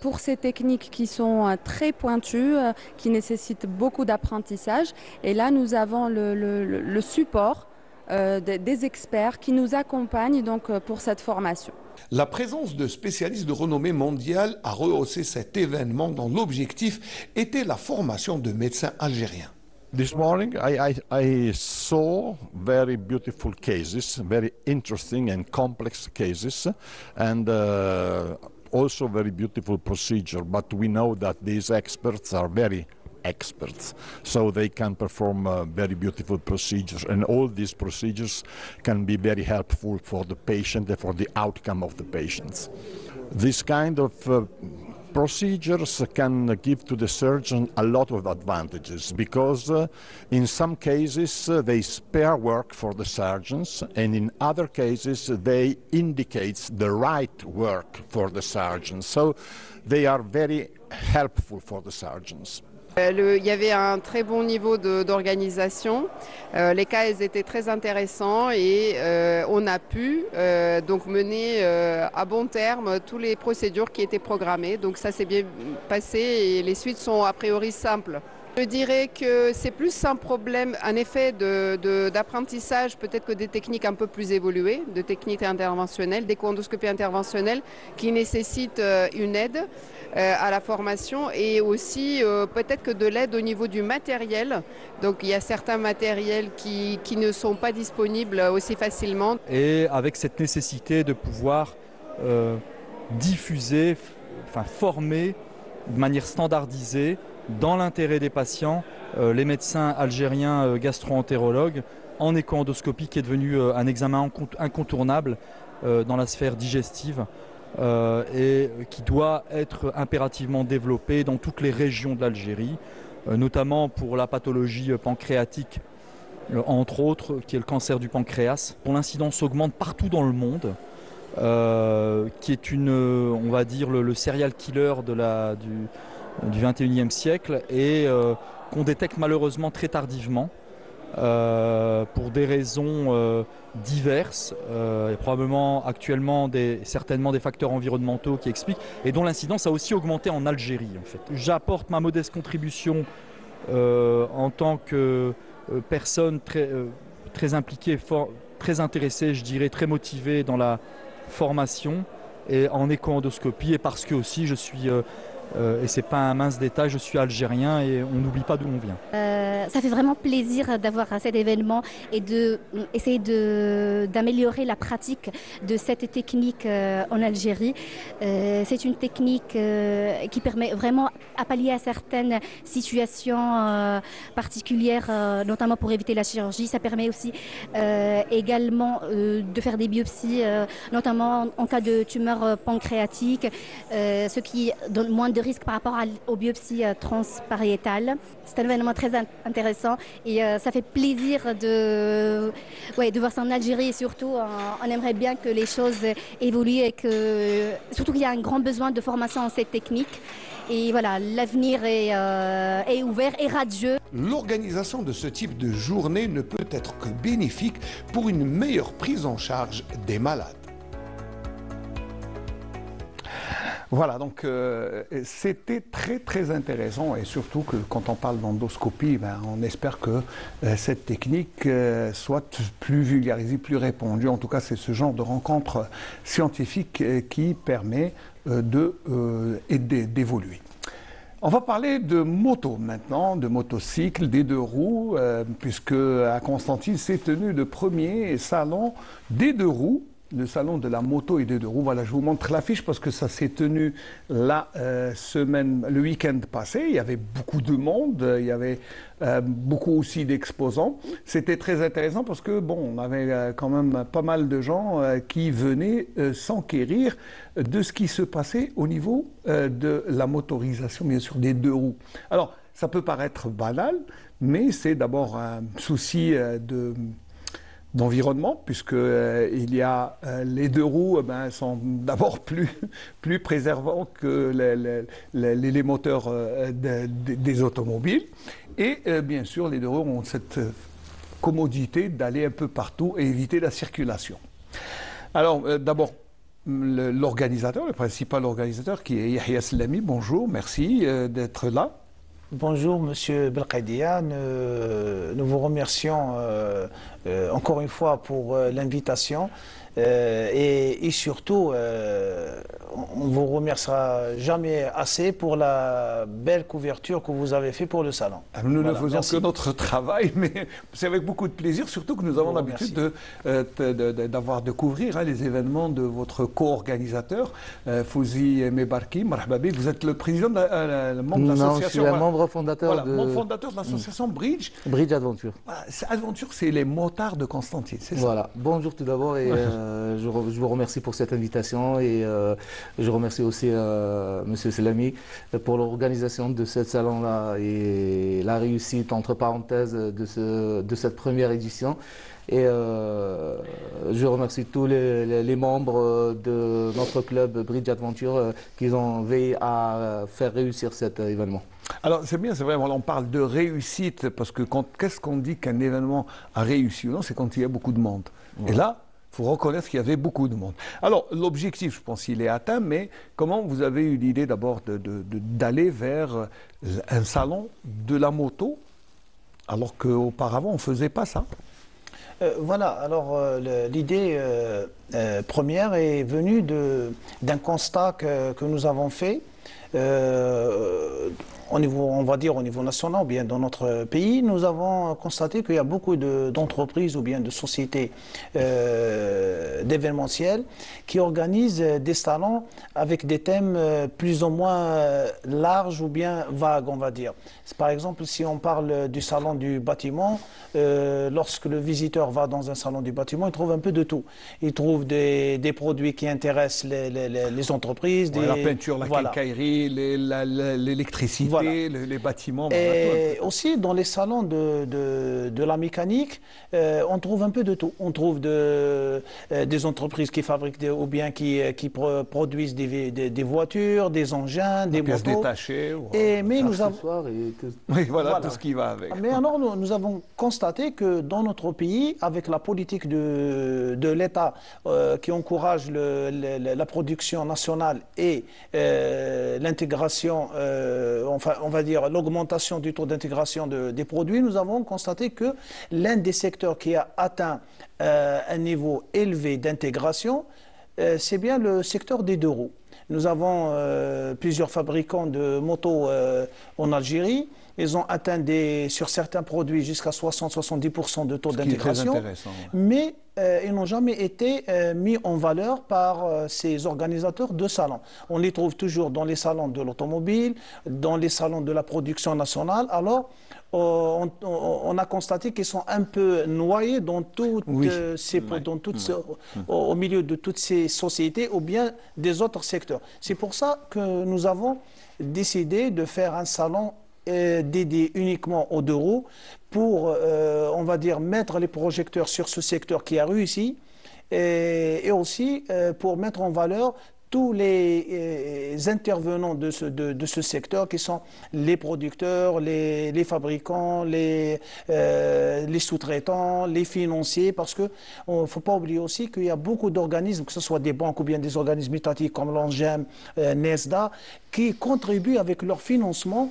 pour ces techniques qui sont très pointues, qui nécessitent beaucoup d'apprentissage. Et là, nous avons le support des experts qui nous accompagnent donc pour cette formation. La présence de spécialistes de renommée mondiale a rehaussé cet événement dont l'objectif était la formation de médecins algériens. This morning I saw very beautiful cases, very interesting and complex cases, and also very beautiful procedure. But we know that these experts are very experts, so they can perform very beautiful procedures, and all these procedures can be very helpful for the patient and for the outcome of the patients. This kind of procedures can give to the surgeon a lot of advantages because in some cases they spare work for the surgeons, and in other cases they indicate the right work for the surgeons. So they are very helpful for the surgeons. Il y avait un très bon niveau d'organisation, les cas étaient très intéressants et on a pu donc mener à bon terme toutes les procédures qui étaient programmées. Donc ça s'est bien passé et les suites sont a priori simples. Je dirais que c'est plus un problème, un effet d'apprentissage peut-être que des techniques un peu plus évoluées, de techniques interventionnelles, d'écho-endoscopie interventionnelle qui nécessitent une aide à la formation et aussi peut-être que de l'aide au niveau du matériel. Donc il y a certains matériels qui ne sont pas disponibles aussi facilement. Et avec cette nécessité de pouvoir diffuser, former de manière standardisée dans l'intérêt des patients, les médecins algériens gastro-entérologues en écho-endoscopie qui est devenu un examen incontournable dans la sphère digestive et qui doit être impérativement développé dans toutes les régions de l'Algérie, notamment pour la pathologie pancréatique, entre autres, qui est le cancer du pancréas, dont l'incidence augmente partout dans le monde, qui est on va dire, le serial killer du XXIe siècle et qu'on détecte malheureusement très tardivement pour des raisons diverses et probablement actuellement certainement des facteurs environnementaux qui expliquent et dont l'incidence a aussi augmenté en Algérie en fait. J'apporte ma modeste contribution en tant que personne très impliquée, très intéressés, je dirais très motivés dans la formation et en éco-endoscopie, et parce que aussi je suis, et c'est pas un mince détail, je suis algérien et on n'oublie pas d'où on vient. Ça fait vraiment plaisir d'avoir cet événement et d'essayer d'améliorer la pratique de cette technique en Algérie. C'est une technique qui permet vraiment à pallier à certaines situations particulières, notamment pour éviter la chirurgie. Ça permet aussi également de faire des biopsies, notamment en cas de tumeur pancréatique, ce qui donne moins de risques par rapport aux biopsies transpariétales. C'est un événement très intéressant et ça fait plaisir de voir ça en Algérie, et surtout on aimerait bien que les choses évoluent et surtout qu'il y a un grand besoin de formation en cette technique. Et voilà, l'avenir est ouvert et radieux. L'organisation de ce type de journée ne peut être que bénéfique pour une meilleure prise en charge des malades. Voilà, donc c'était très intéressant, et surtout que quand on parle d'endoscopie, on espère que cette technique soit plus vulgarisée, plus répandue. En tout cas, c'est ce genre de rencontre scientifique qui permet d'évoluer. On va parler de moto maintenant, de motocycle, des deux roues, puisque à Constantine s'est tenu le premier salon des deux roues, le salon de la moto et des deux roues. Voilà, je vous montre l'affiche parce que ça s'est tenu le week-end passé. Il y avait beaucoup de monde, il y avait beaucoup aussi d'exposants. C'était très intéressant parce que, bon, on avait quand même pas mal de gens qui venaient s'enquérir de ce qui se passait au niveau de la motorisation, bien sûr, des deux roues. Alors, ça peut paraître banal, mais c'est d'abord un souci d'environnement, puisque il y a les deux roues sont d'abord plus préservants que les moteurs des automobiles, et bien sûr les deux roues ont cette commodité d'aller un peu partout et éviter la circulation. Alors d'abord l'organisateur, le principal organisateur, qui est Yahya Slami. Bonjour, merci d'être là. Bonjour Monsieur Belkhadia, nous vous remercions encore une fois pour l'invitation et surtout on vous remerciera jamais assez pour la belle couverture que vous avez fait pour le salon. Nous ne faisons que notre travail, mais c'est avec beaucoup de plaisir, surtout que nous avons l'habitude de couvrir les événements de votre co-organisateur, Fouzi Mebarki. Marhababi, vous êtes le président, membre de l'association. Non, je suis un membre fondateur membre de l'association Bridge. Bridge Adventure. Adventure, c'est les motards de Constantine, c'est ça? Voilà. Bonjour tout d'abord, et je vous remercie pour cette invitation, et je remercie aussi Monsieur Slami pour l'organisation de ce salon-là et la réussite, entre parenthèses, de cette première édition. Et je remercie tous les membres de notre club Bridge Adventure qui ont veillé à faire réussir cet événement. Alors c'est bien, c'est vrai, on parle de réussite, parce que qu'est-ce qu'on dit qu'un événement a réussi ou non? C'est quand il y a beaucoup de monde. Ouais. Et là, il faut reconnaître qu'il y avait beaucoup de monde. Alors l'objectif, je pense, il est atteint, mais comment vous avez eu l'idée d'abord d'aller vers un salon de la moto, alors qu'auparavant on ne faisait pas ça? Voilà, alors l'idée première est venue d'un constat que nous avons fait au niveau, on va dire au niveau national, ou bien dans notre pays. Nous avons constaté qu'il y a beaucoup d'entreprises ou bien de sociétés d'événementiel qui organisent des salons avec des thèmes plus ou moins larges ou bien vagues, on va dire. Par exemple, si on parle du salon du bâtiment, lorsque le visiteur va dans un salon du bâtiment, il trouve un peu de tout. Il trouve des produits qui intéressent les entreprises. La peinture, la quincaillerie, l'électricité, voilà. Les bâtiments. Et aussi, dans les salons de la mécanique, on trouve un peu de tout. On trouve des entreprises qui fabriquent ou bien qui produisent des voitures, des engins, des pièces motos. détachées. Mais nous avons... Oui, voilà, tout ce qui va avec. Mais alors, nous avons constaté que dans notre pays, avec la politique de l'État qui encourage la production nationale et l'intégration en enfin, on va dire l'augmentation du taux d'intégration des produits, nous avons constaté que l'un des secteurs qui a atteint un niveau élevé d'intégration, c'est bien le secteur des deux roues. Nous avons plusieurs fabricants de motos en Algérie. Ils ont atteint sur certains produits jusqu'à 60-70% de taux d'intégration. Mais ils n'ont jamais été mis en valeur par ces organisateurs de salons. On les trouve toujours dans les salons de l'automobile, dans les salons de la production nationale. Alors, on a constaté qu'ils sont un peu noyés dans au milieu de toutes ces sociétés ou bien des autres secteurs. C'est pour ça que nous avons décidé de faire un salon dédié uniquement aux deux roues pour, on va dire, mettre les projecteurs sur ce secteur qui a réussi et aussi pour mettre en valeur tous les intervenants de ce secteur qui sont les producteurs, les fabricants, les sous-traitants, les financiers, parce qu'il ne faut pas oublier aussi qu'il y a beaucoup d'organismes, que ce soit des banques ou bien des organismes étatiques comme l'ANGEM, NESDA, qui contribuent avec leur financement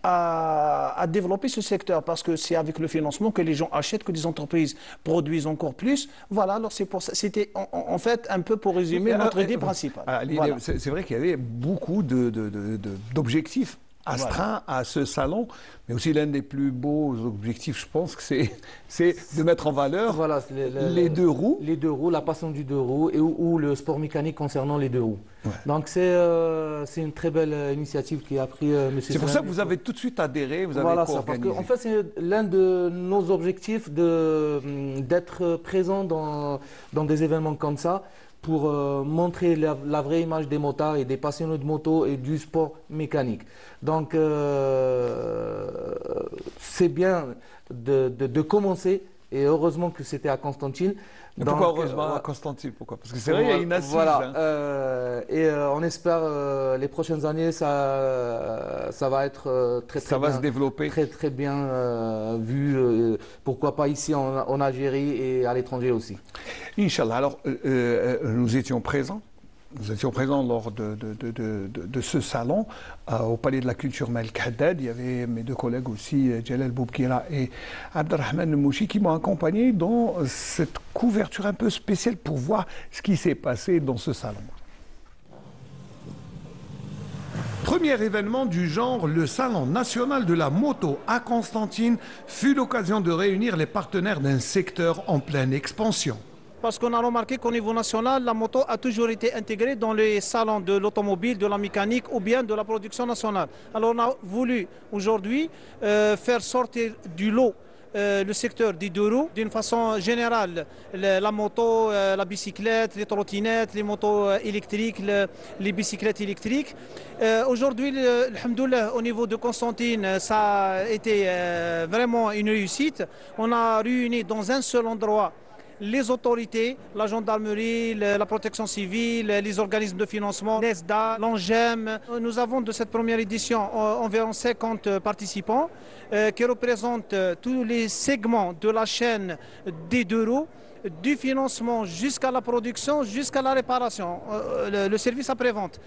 à développer ce secteur, parce que c'est avec le financement que les gens achètent, que les entreprises produisent encore plus. Voilà, alors c'est pour ça. C'était en fait un peu pour résumer notre idée principale. Voilà. C'est vrai qu'il y avait beaucoup d'objectifs astreints à ce salon, mais aussi l'un des plus beaux objectifs, je pense, que c'est de mettre en valeur les deux roues. Les deux roues, la passion du deux roues ou le sport mécanique concernant les deux roues. Ouais. Donc c'est une très belle initiative qui a pris M. C'est pour ça que vous avez tout de suite adhéré, vous avez parce qu'en fait c'est l'un de nos objectifs d'être présent dans des événements comme ça, pour montrer la vraie image des motards et des passionnés de moto et du sport mécanique. Donc c'est bien de commencer, et heureusement que c'était à Constantine. Pourquoi heureusement à Constantine? Pourquoi? Parce que c'est vrai, il y a une assise. Voilà, et on espère les prochaines années, ça va être ça va se développer. Très bien vu, pourquoi pas ici en Algérie et à l'étranger aussi. Inch'Allah. Alors, nous étions présents. Nous étions présents lors de ce salon au Palais de la Culture Malik Haddad. Il y avait mes deux collègues aussi, Jalal Boubkira et Abdelrahman Mouchi, qui m'ont accompagné dans cette couverture un peu spéciale pour voir ce qui s'est passé dans ce salon. Premier événement du genre, le Salon national de la moto à Constantine fut l'occasion de réunir les partenaires d'un secteur en pleine expansion. Parce qu'on a remarqué qu'au niveau national, la moto a toujours été intégrée dans les salons de l'automobile, de la mécanique ou bien de la production nationale. Alors on a voulu aujourd'hui faire sortir du lot le secteur des deux roues d'une façon générale. La moto, la bicyclette, les trottinettes, les motos électriques, les bicyclettes électriques. Aujourd'hui, alhamdoulilah, au niveau de Constantine, ça a été vraiment une réussite. On a réuni dans un seul endroit les autorités, la gendarmerie, la protection civile, les organismes de financement, NESDA, l'ANGEM. Nous avons de cette première édition environ 50 participants qui représentent tous les segments de la chaîne des deux roues, du financement jusqu'à la production, jusqu'à la réparation, le service après-vente.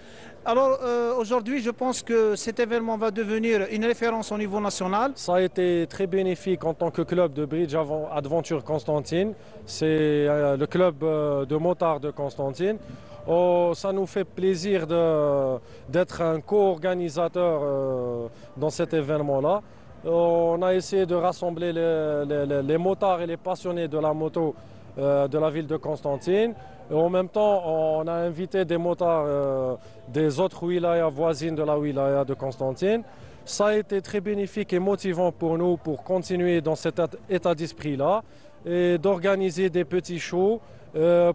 Alors aujourd'hui, je pense que cet événement va devenir une référence au niveau national. Ça a été très bénéfique en tant que club de Bridge Adventure Constantine. C'est le club de motards de Constantine. Ça nous fait plaisir d'être un co-organisateur dans cet événement-là. On a essayé de rassembler les motards et les passionnés de la moto de la ville de Constantine. Et en même temps, on a invité des motards des autres wilayas voisines de la wilaya de Constantine. Ça a été très bénéfique et motivant pour nous pour continuer dans cet état d'esprit-là et d'organiser des petits shows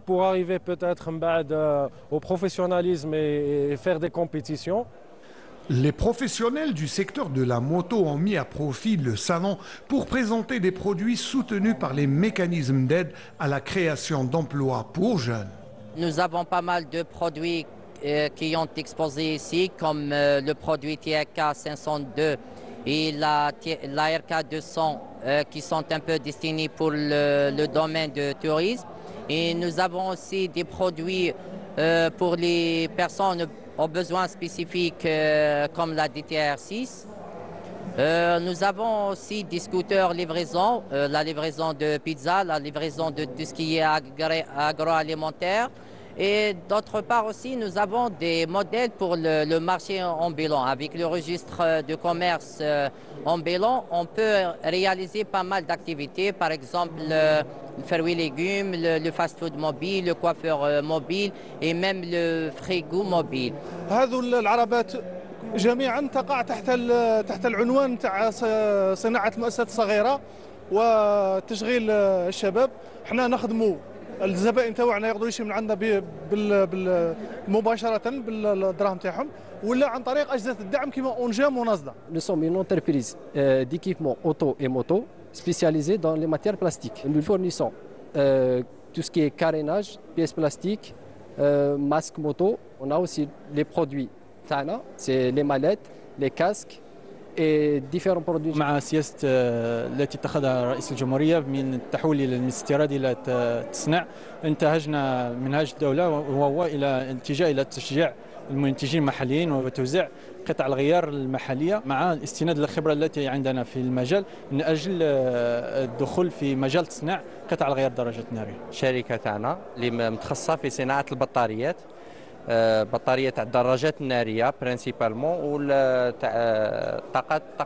pour arriver peut-être au professionnalisme et faire des compétitions. Les professionnels du secteur de la moto ont mis à profit le salon pour présenter des produits soutenus par les mécanismes d'aide à la création d'emplois pour jeunes. Nous avons pas mal de produits qui ont exposé ici, comme le produit TRK 502 et la RK 200 qui sont un peu destinés pour le domaine du tourisme. Et nous avons aussi des produits pour les personnes aux besoins spécifiques comme la DTR6 Nous avons aussi des scooters livraison, la livraison de pizza, la livraison de tout ce qui est agroalimentaire. Et d'autre part aussi, nous avons des modèles pour le marché ambulant. Avec le registre de commerce ambulant, on peut réaliser pas mal d'activités, par exemple le fruits et légumes, le fast-food mobile, le coiffeur mobile et même le frigo mobile. جميعا تقع تحت العنوان تاع صناعه المؤسسات الصغيره وتشغيل الشباب. احنا نخدموا الزبائن تاعنا يقدروا يشريوا من عندنا مباشره بالدراهم تاعهم ولا عن طريق اجهزه الدعم كيما اونجام ونازدا. Nous sommes une entreprise d'équipement auto et moto spécialisée dans les matières plastiques. Nous fournissons tout ce qui est carénage, pièces plastiques, masques moto. On a aussi les produits تاعنا c'est les mallettes, les casques et différents produits. مع سياسة التي اتخذها رئيس الجمهورية من التحول إلى الاستيراد إلى التصنيع، انتهجنا منهاج الدولة وهو إلى الاتجاه إلى تشجيع المنتجين المحليين وتوزيع قطع الغيار المحلية مع الاستناد للخبرة التي عندنا في المجال من أجل الدخول في مجال تصنيع قطع الغيار الدراجات النارية. الشركة تاعنا اللي متخصصة في صناعة البطاريات، بطارية تاع الدراجات النارية برينسيبالمون والطاقة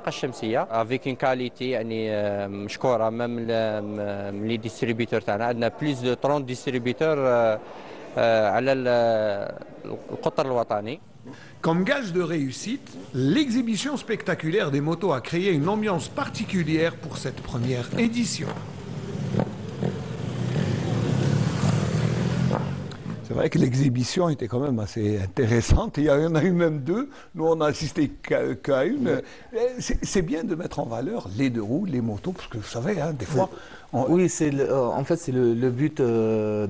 الشمسية افيك ان كاليتي يعني مشكورة ميم لي ديستريبيتور تاعنا عندنا بليس دو 30 ديستريبيتور على القطر الوطني. Comme gage de réussite, l'exhibition spectaculaire des motos a créé une ambiance particulière pour cette première édition. C'est vrai que l'exhibition était quand même assez intéressante. Il y en a eu même deux. Nous, on n'a assisté qu'à une. C'est bien de mettre en valeur les deux roues, les motos, parce que vous savez, hein, des fois... Oui, en fait, c'est le but de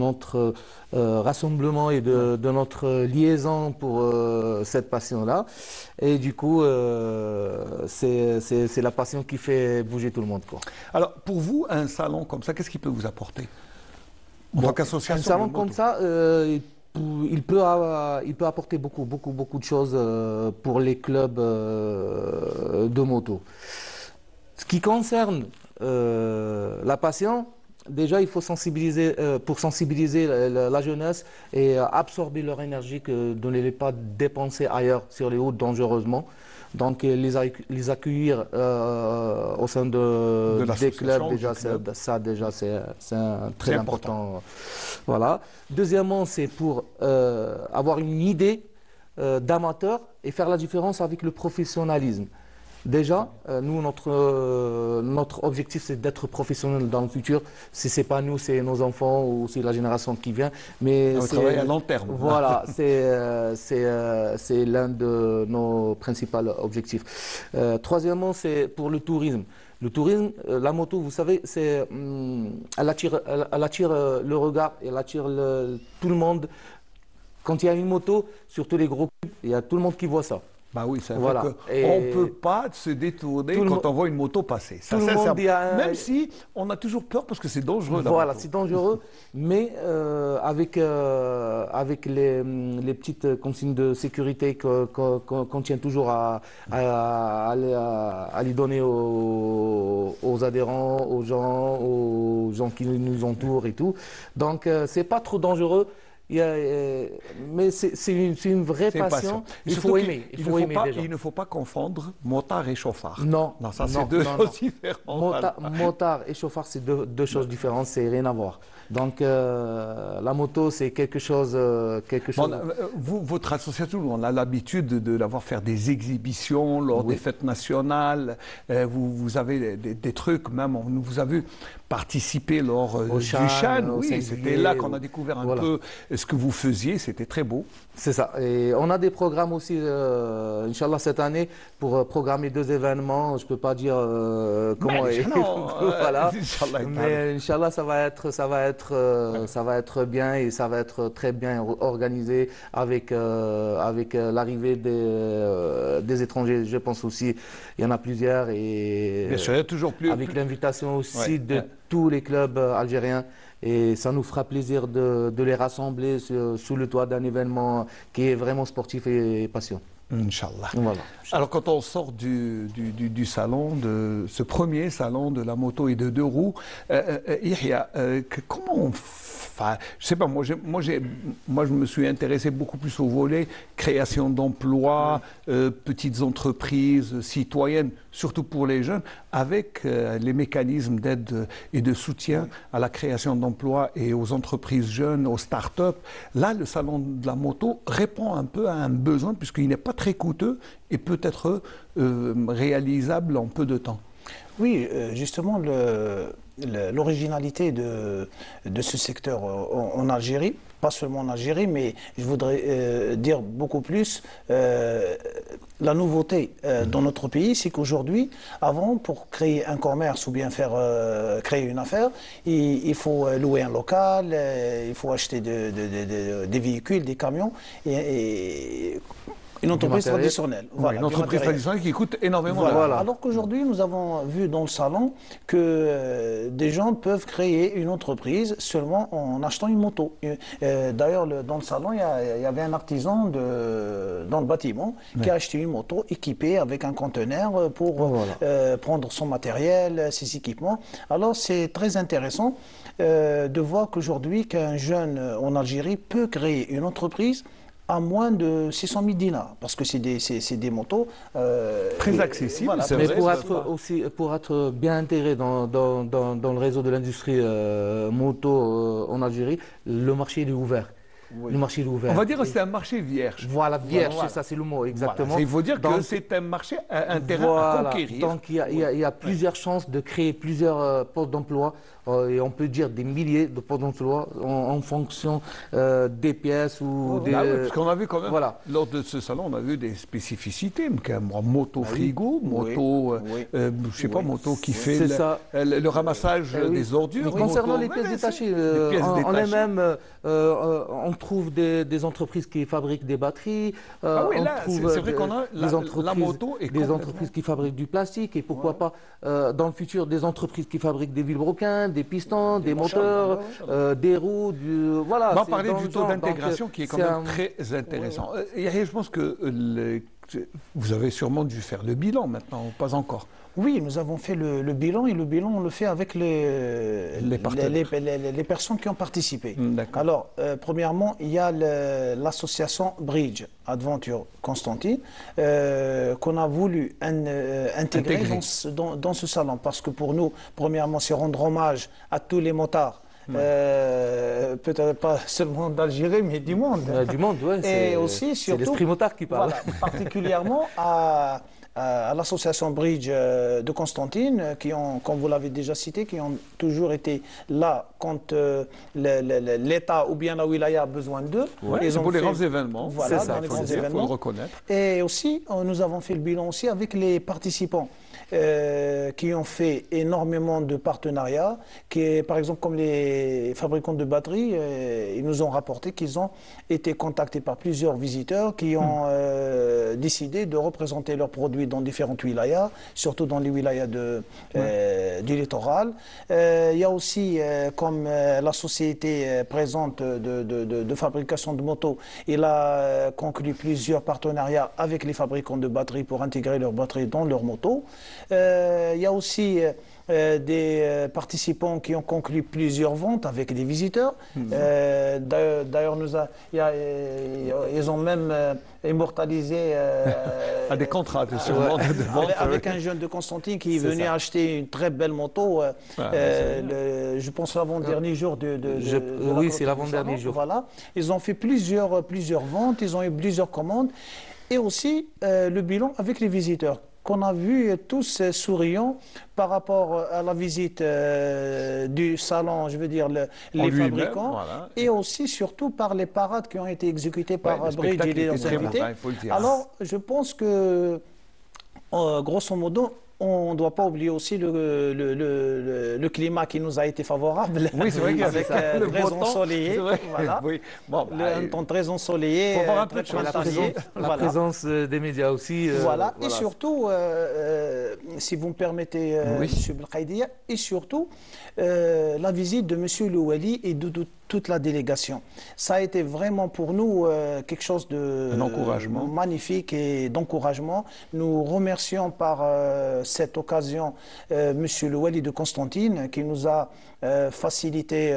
notre rassemblement et de notre liaison pour cette passion-là. Et du coup, c'est la passion qui fait bouger tout le monde, quoi. Alors, pour vous, un salon comme ça, qu'est-ce qu'il peut vous apporter? En tant qu'association, un salon comme ça, il peut apporter beaucoup de choses pour les clubs de moto. Ce qui concerne la passion, déjà il faut sensibiliser, pour sensibiliser la jeunesse et absorber leur énergie, de ne les pas dépenser ailleurs sur les routes dangereusement. Donc les accueillir au sein des clubs, déjà, ça déjà c'est très important. Voilà. Deuxièmement, c'est pour avoir une idée d'amateur et faire la différence avec le professionnalisme. Déjà, nous, notre objectif, c'est d'être professionnel dans le futur. Si ce n'est pas nous, c'est nos enfants ou c'est la génération qui vient. Mais on travaille à long terme. Voilà, c'est l'un de nos principaux objectifs. Troisièmement, c'est pour le tourisme. Le tourisme, la moto, vous savez, elle attire le regard, elle attire tout le monde. Quand il y a une moto, surtout les gros clubs, il y a tout le monde qui voit ça. Bah oui, c'est vrai qu'on ne peut pas se détourner quand on voit une moto passer. Ça, même si on a toujours peur parce que c'est dangereux. Voilà, c'est dangereux, mais avec les petites consignes de sécurité qu'on tient toujours à les donner aux adhérents, aux gens qui nous entourent et tout. Donc, c'est pas trop dangereux. Mais c'est une vraie passion. Il faut aimer. Il ne faut pas confondre motard et chauffard. Non, ça c'est deux choses différentes. Motard et chauffard, c'est deux choses différentes, c'est rien à voir. Donc la moto, c'est quelque chose. Votre association, on a l'habitude de la voir faire des exhibitions lors des fêtes nationales. Vous avez des trucs, même on vous a vu participer lors du Chan. Oui, c'était là qu'on a découvert un peu ce que vous faisiez. C'était très beau. C'est ça. Et on a des programmes aussi, Inch'Allah, cette année, pour programmer 2 événements. Je ne peux pas dire comment. Voilà. Mais Inch'Allah, ça va être bien et ça va être très bien organisé avec l'arrivée des étrangers. Je pense aussi, il y en a plusieurs. Et bien sûr, il y a toujours plus. Avec l'invitation aussi de tous les clubs algériens. Et ça nous fera plaisir de les rassembler sous le toit d'un événement qui est vraiment sportif et passionnant. Inch'Allah. Voilà. Alors quand on sort du salon, de ce premier salon de la moto et de deux roues, Yahya, comment on enfin, je sais pas, moi je me suis intéressé beaucoup plus au volet création d'emplois, petites entreprises citoyennes, surtout pour les jeunes, avec les mécanismes d'aide et de soutien à la création d'emplois et aux entreprises jeunes, aux start-up. Là, le salon de la moto répond un peu à un besoin puisqu'il n'est pas très coûteux et peut être réalisable en peu de temps. Oui, justement, l'originalité de ce secteur en Algérie, pas seulement en Algérie, mais je voudrais dire beaucoup plus, la nouveauté dans notre pays, c'est qu'aujourd'hui, avant, pour créer un commerce ou bien créer une affaire, il faut louer un local, il faut acheter des véhicules, des camions, et une entreprise traditionnelle. Voilà, une entreprise traditionnelle qui coûte énormément d'argent. Voilà. Alors qu'aujourd'hui, nous avons vu dans le salon que des gens peuvent créer une entreprise seulement en achetant une moto. D'ailleurs, dans le salon, il y avait un artisan dans le bâtiment qui a acheté une moto équipée avec un conteneur pour prendre son matériel, ses équipements. Alors, c'est très intéressant de voir qu'aujourd'hui, qu'un jeune en Algérie peut créer une entreprise à moins de 600 000 dinars, parce que c'est des motos très accessibles. Voilà. Mais vrai, pour être bien intégré dans le réseau de l'industrie moto en Algérie, le marché est ouvert. Oui. Le marché est ouvert. On va dire que c'est un marché vierge. Voilà, vierge, c'est ça, c'est le mot, exactement. Voilà. Il faut dire que c'est un marché, un terrain à conquérir. Donc il y a plusieurs chances de créer plusieurs postes d'emploi, et on peut dire des milliers de postes d'emploi en fonction des pièces ou des... Ah oui, parce qu'on a vu quand même, lors de ce salon, on a vu des spécificités, moto frigo, moto, je sais pas, moto qui fait le ramassage des ordures. Mais concernant les pièces détachées, en elles-mêmes, on trouve des entreprises qui fabriquent des batteries, c'est vrai qu'on a la moto et des entreprises qui fabriquent du plastique, et pourquoi pas dans le futur des entreprises qui fabriquent des vilebrequins, des pistons, des moteurs, des roues, voilà. On va parler du taux d'intégration qui est quand même très intéressant. Je pense que vous avez sûrement dû faire le bilan maintenant, pas encore. Oui, nous avons fait le bilan, et le bilan, on le fait avec les personnes qui ont participé. Alors, premièrement, il y a l'association Bridge Adventure Constantine qu'on a voulu intégrer dans ce salon, parce que pour nous, premièrement, c'est rendre hommage à tous les motards. Peut-être pas seulement d'Algérie, mais du monde. Du monde, oui. Et aussi, surtout, c'est l'esprit motard qui parle. Voilà, particulièrement à l'association Bridge de Constantine, qui ont, comme vous l'avez déjà cité, qui ont toujours été là quand l'État ou bien la wilaya a besoin d'eux. C'est pour les grands événements. Voilà, dans les grands événements. Il faut le reconnaître. Et aussi, nous avons fait le bilan aussi avec les participants qui ont fait énormément de partenariats, par exemple comme les fabricants de batteries, ils nous ont rapporté qu'ils ont été contactés par plusieurs visiteurs qui ont décidé de représenter leurs produits dans différentes wilayas, surtout dans les wilayas du littoral. Il y a aussi, comme la société présente de fabrication de motos, il a conclu plusieurs partenariats avec les fabricants de batteries pour intégrer leurs batteries dans leurs motos. Il y a aussi des participants qui ont conclu plusieurs ventes avec des visiteurs. D'ailleurs, ils ont même immortalisé des contrats de vente avec un jeune de Constantine qui est venu acheter une très belle moto. Je pense l'avant-dernier jour oui, c'est l'avant-dernier jour. Voilà. Ils ont fait plusieurs ventes, ils ont eu plusieurs commandes, et aussi le bilan avec les visiteurs, qu'on a vu tous souriants par rapport à la visite du salon, je veux dire les fabricants, et aussi surtout par les parades qui ont été exécutées par Bridge et les invités. Alors, je pense que, grosso modo, on ne doit pas oublier aussi le climat qui nous a été favorable. Oui, c'est vrai avec le très ensoleillé. Voilà. Oui. Un temps très ensoleillé. Faut voir un peu la présence des médias aussi. Voilà. Et surtout, si vous me permettez, M. Belkhaïdia, et surtout la visite de M. Louali et de toute la délégation. Ça a été vraiment pour nous quelque chose de magnifique et d'encouragement. Nous remercions par cette occasion Monsieur le Wali de Constantine qui nous a facilité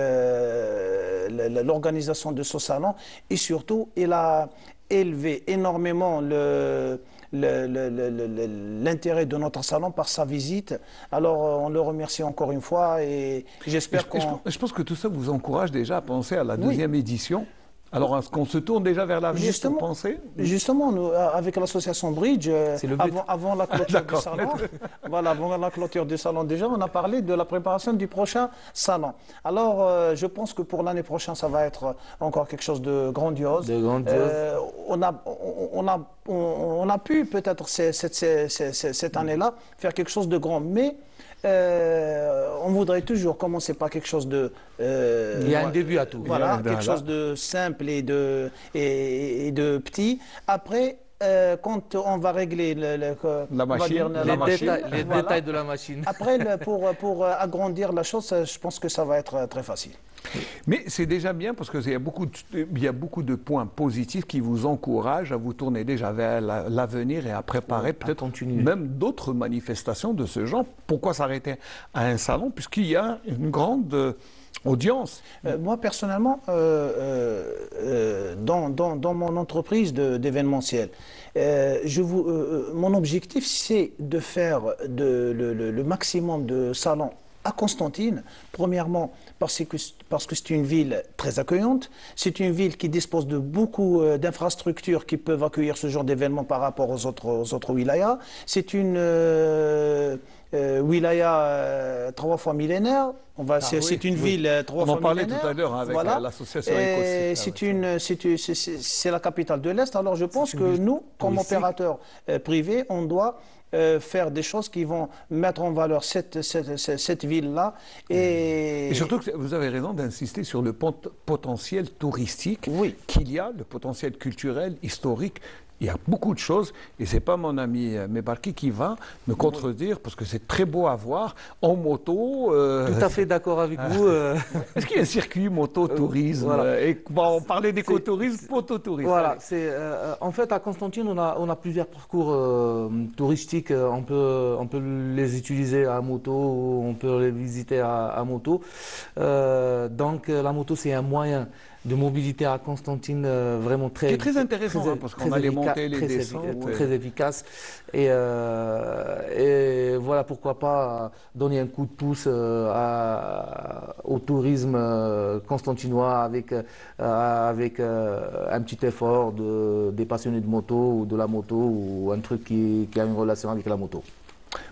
l'organisation de ce salon et surtout il a élevé énormément l'intérêt de notre salon par sa visite. Alors on le remercie encore une fois et j'espère qu'on... Je pense que tout ça vous encourage déjà à penser à la deuxième édition. Alors, est-ce qu'on se tourne déjà vers l'avenir pour penser? Justement, nous, avec l'association Bridge, avant la clôture du salon, voilà, avant la clôture du salon déjà, on a parlé de la préparation du prochain salon. Alors, je pense que pour l'année prochaine, ça va être encore quelque chose de grandiose. On a pu peut-être cette année-là faire quelque chose de grand, mais on voudrait toujours commencer par quelque chose de... il y a un début à tout. Voilà, quelque chose de simple et de petit. Après, quand on va régler les détails de la machine. Après, pour agrandir la chose, je pense que ça va être très facile. Mais c'est déjà bien parce qu'il y a beaucoup de points positifs qui vous encouragent à vous tourner déjà vers l'avenir et à préparer peut-être même d'autres manifestations de ce genre. Pourquoi s'arrêter à un salon puisqu'il y a une grande audience? Moi, personnellement, dans mon entreprise d'événementiel, mon objectif, c'est de faire le maximum de salons à Constantine. Premièrement, parce que c'est une ville très accueillante, c'est une ville qui dispose de beaucoup d'infrastructures qui peuvent accueillir ce genre d'événements par rapport aux autres wilayas. C'est une wilaya 3 fois millénaire. C'est une ville 3 fois millénaire. On en parlait tout à l'heure avec l'association Ecosystem. C'est la capitale de l'Est. Alors je pense que nous, comme opérateurs privés, on doit faire des choses qui vont mettre en valeur cette ville-là. Et surtout, que vous avez raison d'insister sur le potentiel touristique qu'il y a, le potentiel culturel, historique. Il y a beaucoup de choses, et ce n'est pas mon ami Mebarki qui va me contredire, parce que c'est très beau à voir, en moto. Tout à fait d'accord avec vous. Est-ce qu'il y a un circuit moto-tourisme et on parlait d'écotourisme, mototourisme. Voilà, en fait, à Constantine, on a plusieurs parcours touristiques. On peut les utiliser à moto, ou on peut les visiter à moto. Donc, la moto, c'est un moyen de mobilité à Constantine vraiment très... Qui est très intéressant, parce qu'on a les montées, les descentes. Très efficace. Et voilà, pourquoi pas donner un coup de pouce au tourisme constantinois avec un petit effort des passionnés de moto ou de la moto ou un truc qui a une relation avec la moto.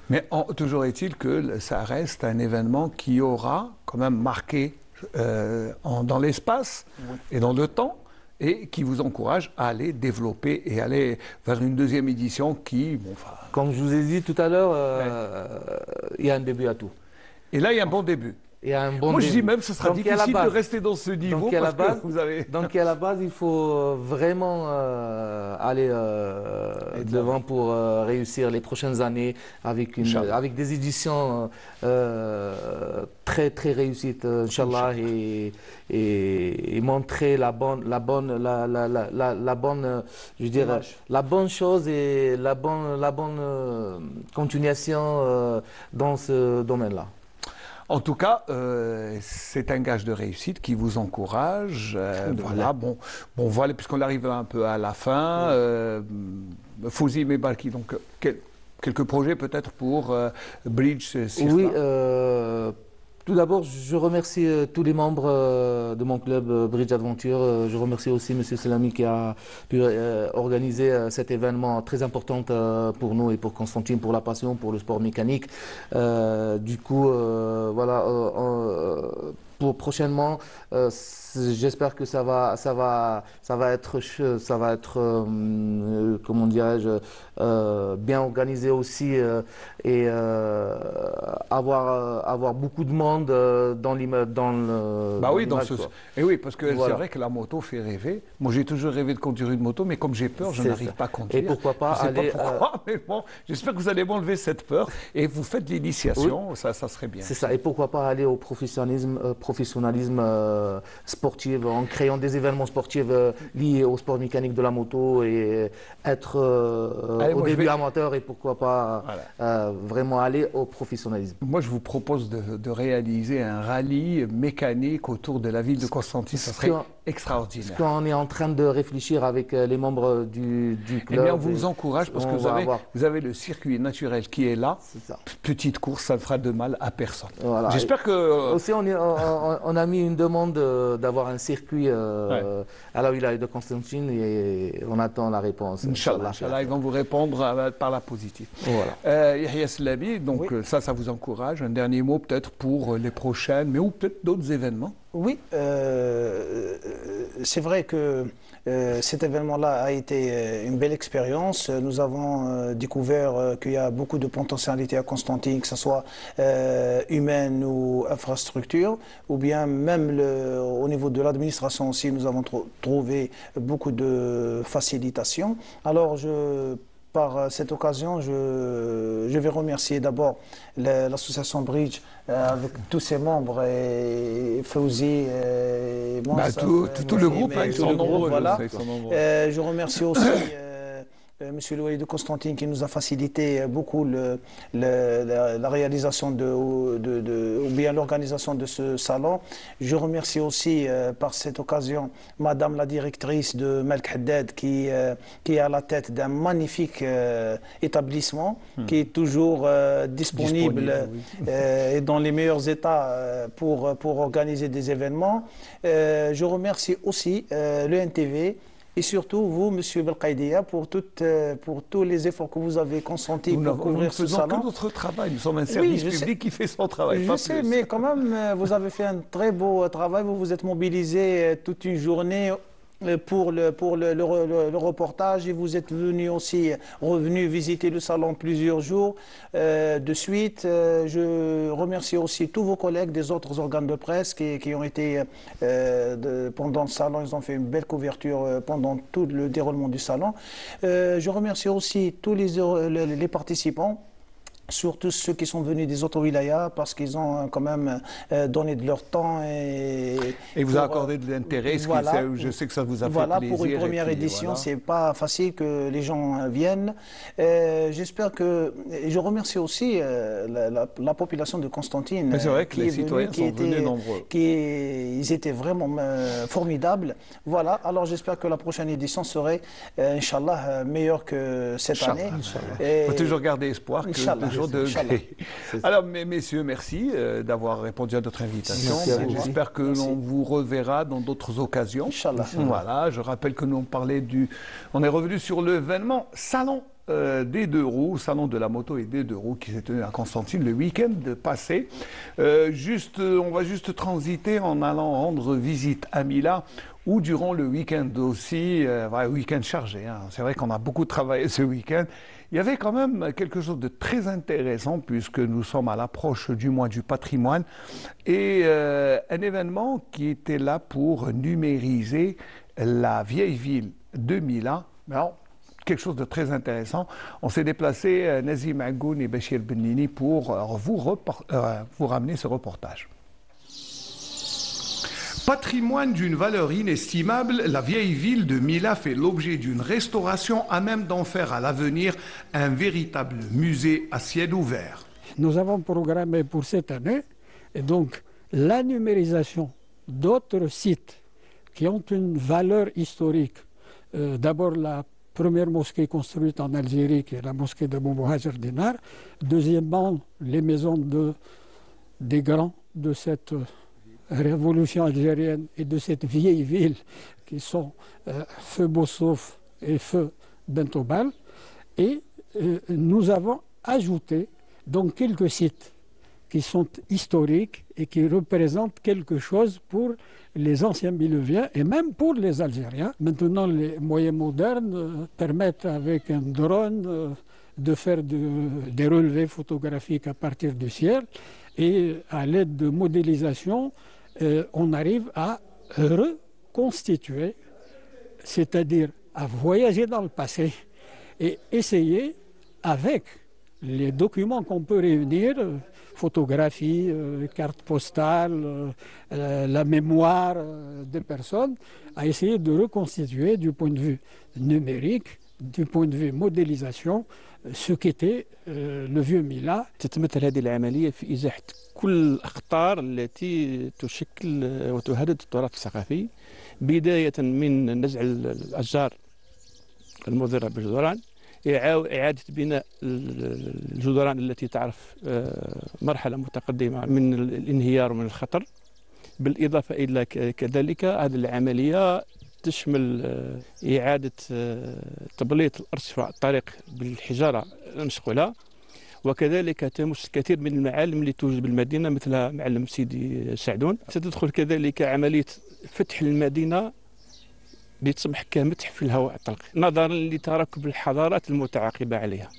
Mais toujours est-il que ça reste un événement qui aura quand même marqué dans l'espace et dans le temps, et qui vous encourage à aller développer et aller vers une deuxième édition qui... Comme je vous ai dit tout à l'heure, il y a un début à tout. Et là, il y a un bon début. Moi, je dis même que ce sera difficile de rester dans ce niveau parce que vous avez... Donc, à la base, il faut vraiment aller devant pour réussir les prochaines années avec des éditions très, très réussites, Inch'Allah, et montrer la bonne chose et la bonne continuation dans ce domaine-là. En tout cas, c'est un gage de réussite qui vous encourage. Voilà, puisqu'on arrive un peu à la fin. Fouzi Mebarki, donc quelques projets peut-être pour Bridge Sirta. Oui, tout d'abord, je remercie tous les membres de mon club Bridge Adventure. Je remercie aussi M. Selami qui a pu organiser cet événement très important pour nous et pour Constantine, pour la passion, pour le sport mécanique. Du coup, voilà, pour prochainement, j'espère que ça va être comment dirais-je, bien organisé aussi et avoir beaucoup de monde dans le. Bah oui, et oui, parce que voilà. c'est vrai que la moto fait rêver. Moi, j'ai toujours rêvé de conduire une moto, mais comme j'ai peur, je n'arrive pas à conduire. Et pourquoi pas je sais aller. Pas pourquoi, mais bon, j'espère que vous allez m'enlever cette peur et vous faites l'initiation, oui. ça serait bien. C'est ça. Et pourquoi pas aller au professionnalisme sportif en créant des événements sportifs liés au sport mécanique de la moto et être au début amateur et pourquoi pas vraiment aller au professionnalisme. Moi, je vous propose de réaliser un rallye mécanique autour de la ville de Constantine. Ça serait extraordinaire. Ce qu'on est en train de réfléchir avec les membres du club. Eh bien, on vous encourage parce que vous avez le circuit naturel qui est là. Petite course, ça ne fera de mal à personne. Voilà. J'espère que... Aussi, on a mis une demande d'avoir un circuit à la wilaya de Constantine et on attend la réponse. Inch'Allah, ils vont vous répondre par la positive. Voilà. Yahya Slami, donc ça vous encourage. Un dernier mot peut-être pour les prochaines, mais ou peut-être d'autres événements. Oui, c'est vrai que cet événement-là a été une belle expérience. Nous avons découvert qu'il y a beaucoup de potentialités à Constantine, que ce soit humaine ou infrastructure, ou bien même au niveau de l'administration aussi, nous avons trouvé beaucoup de facilitations. Alors, par cette occasion, je vais remercier d'abord l'association Bridge avec tous ses membres et Fauzi et moi. Tout le groupe, ils sont nombreux. Voilà. Je remercie aussi Monsieur le Wali de Constantine qui nous a facilité beaucoup la réalisation ou bien l'organisation de ce salon. Je remercie aussi par cette occasion Madame la directrice de Melk Haddad qui est à la tête d'un magnifique établissement qui est toujours disponible et dans les meilleurs états pour organiser des événements. Je remercie aussi le NTV. Et surtout, vous, M. Belkaïdia, pour tous les efforts que vous avez consentis pour couvrir ce salon. Nous ne faisons que notre travail. Nous sommes un service public qui fait son travail. Je sais, mais quand même, vous avez fait un très beau travail. Vous vous êtes mobilisé toute une journée pour le reportage et vous êtes revenu visiter le salon plusieurs jours de suite. Je remercie aussi tous vos collègues des autres organes de presse qui ont été pendant le salon, ils ont fait une belle couverture pendant tout le déroulement du salon. Je remercie aussi tous les participants, surtout ceux qui sont venus des autres wilayas parce qu'ils ont quand même donné de leur temps et vous a accordé de l'intérêt, je sais que ça vous a fait plaisir. Pour une première édition, c'est pas facile que les gens viennent. J'espère que... Et je remercie aussi la population de Constantine. C'est vrai que les citoyens sont venus nombreux. Ils étaient vraiment formidables. Voilà, alors j'espère que la prochaine édition serait, Inch'Allah, meilleure que cette année. Il faut toujours garder espoir que Alors, messieurs, merci d'avoir répondu à notre invitation. J'espère que l'on vous reverra dans d'autres occasions. Voilà, je rappelle que nous on est revenu sur l'événement Salon des deux roues, salon de la moto et des deux roues qui s'est tenu à Constantine le week-end passé. On va juste transiter en allant rendre visite à Mila, où durant le week-end aussi, week-end chargé, hein. C'est vrai qu'on a beaucoup travaillé ce week-end. Il y avait quand même quelque chose de très intéressant puisque nous sommes à l'approche du mois du patrimoine et un événement qui était là pour numériser la vieille ville de Mila. Alors, quelque chose de très intéressant. On s'est déplacé, Nazim Agoun et Bachir Benini, pour vous ramener ce reportage. Patrimoine d'une valeur inestimable, la vieille ville de Mila fait l'objet d'une restauration à même d'en faire à l'avenir un véritable musée à ciel ouvert. Nous avons programmé pour cette année et donc la numérisation d'autres sites qui ont une valeur historique. D'abord la première mosquée construite en Algérie, qui est la mosquée de Boumouhajer Dinar. Deuxièmement, les maisons des grands de cette révolution algérienne et de cette vieille ville qui sont Feu Bossouf et Feu Bentobal. Et nous avons ajouté donc quelques sites qui sont historiques et qui représentent quelque chose pour les anciens Mileviens et même pour les Algériens. Maintenant, les moyens modernes permettent avec un drone de faire des relevés photographiques à partir du ciel. Et à l'aide de modélisation, on arrive à reconstituer, c'est-à-dire à voyager dans le passé et essayer, avec les documents qu'on peut réunir, photographies, cartes postales, la mémoire des personnes, à essayer de reconstituer du point de vue numérique, du point de vue modélisation, ce qu'était le vieux Mila. تتمثل هذه العملية في إزاحة كل الأخطار التي تشكل وتهدد التراث الثقافي، بداية من نزع الأشجار المضرة بالجدران، إعادة بناء الجدران التي تعرف مرحلة متقدمة من الانهيار ومن الخطر، بالإضافة إلى كذلك هذه العملية تشمل إعادة تبليط الأرصفة الطريق بالحجارة المشغولة، وكذلك تمس الكثير من المعالم اللي توجد بالمدينة مثل معلم سيدي سعدون. ستدخل كذلك عملية فتح المدينة لتصبح كمتحف في الهواء الطلق نظرا لتراكب الحضارات المتعاقبة عليها.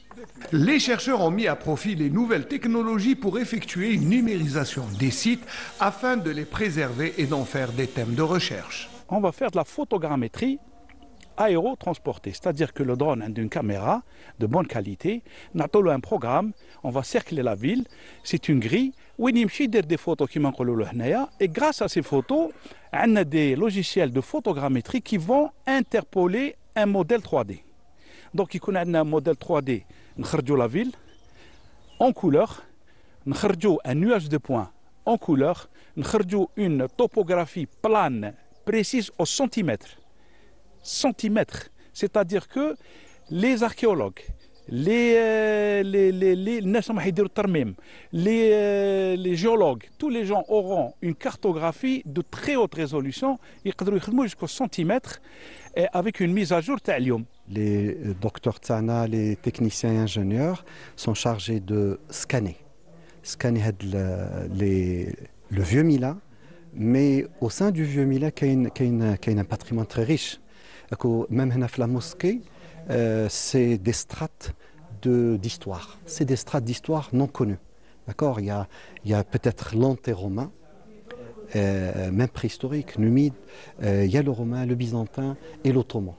Les chercheurs ont mis à profit les nouvelles technologies pour effectuer une numérisation des sites afin de les préserver et d'en faire des thèmes de recherche. On va faire de la photogrammétrie aérotransportée, c'est-à-dire que le drone a une caméra de bonne qualité, on a un programme, on va cercler la ville, c'est une grille, où il y a des photos qui manquent et grâce à ces photos, on a des logiciels de photogrammétrie qui vont interpoler un modèle 3D. Donc il y a un modèle 3D, on a la ville en couleur, on a un nuage de points en couleur, on a une topographie plane précise au centimètre. C'est-à-dire que les archéologues, les géologues, tous les gens auront une cartographie de très haute résolution, jusqu'au centimètre, avec une mise à jour Talium. Les docteurs Tsana, les techniciens et ingénieurs sont chargés de scanner le vieux Mila, mais au sein du vieux Mila, il y a un patrimoine très riche. Même dans la mosquée, c'est des strates d'histoire. C'est des strates d'histoire non connues. D'accord, il y a peut-être l'anté-romain, même préhistorique, numide, il y a le romain, le byzantin et l'ottoman.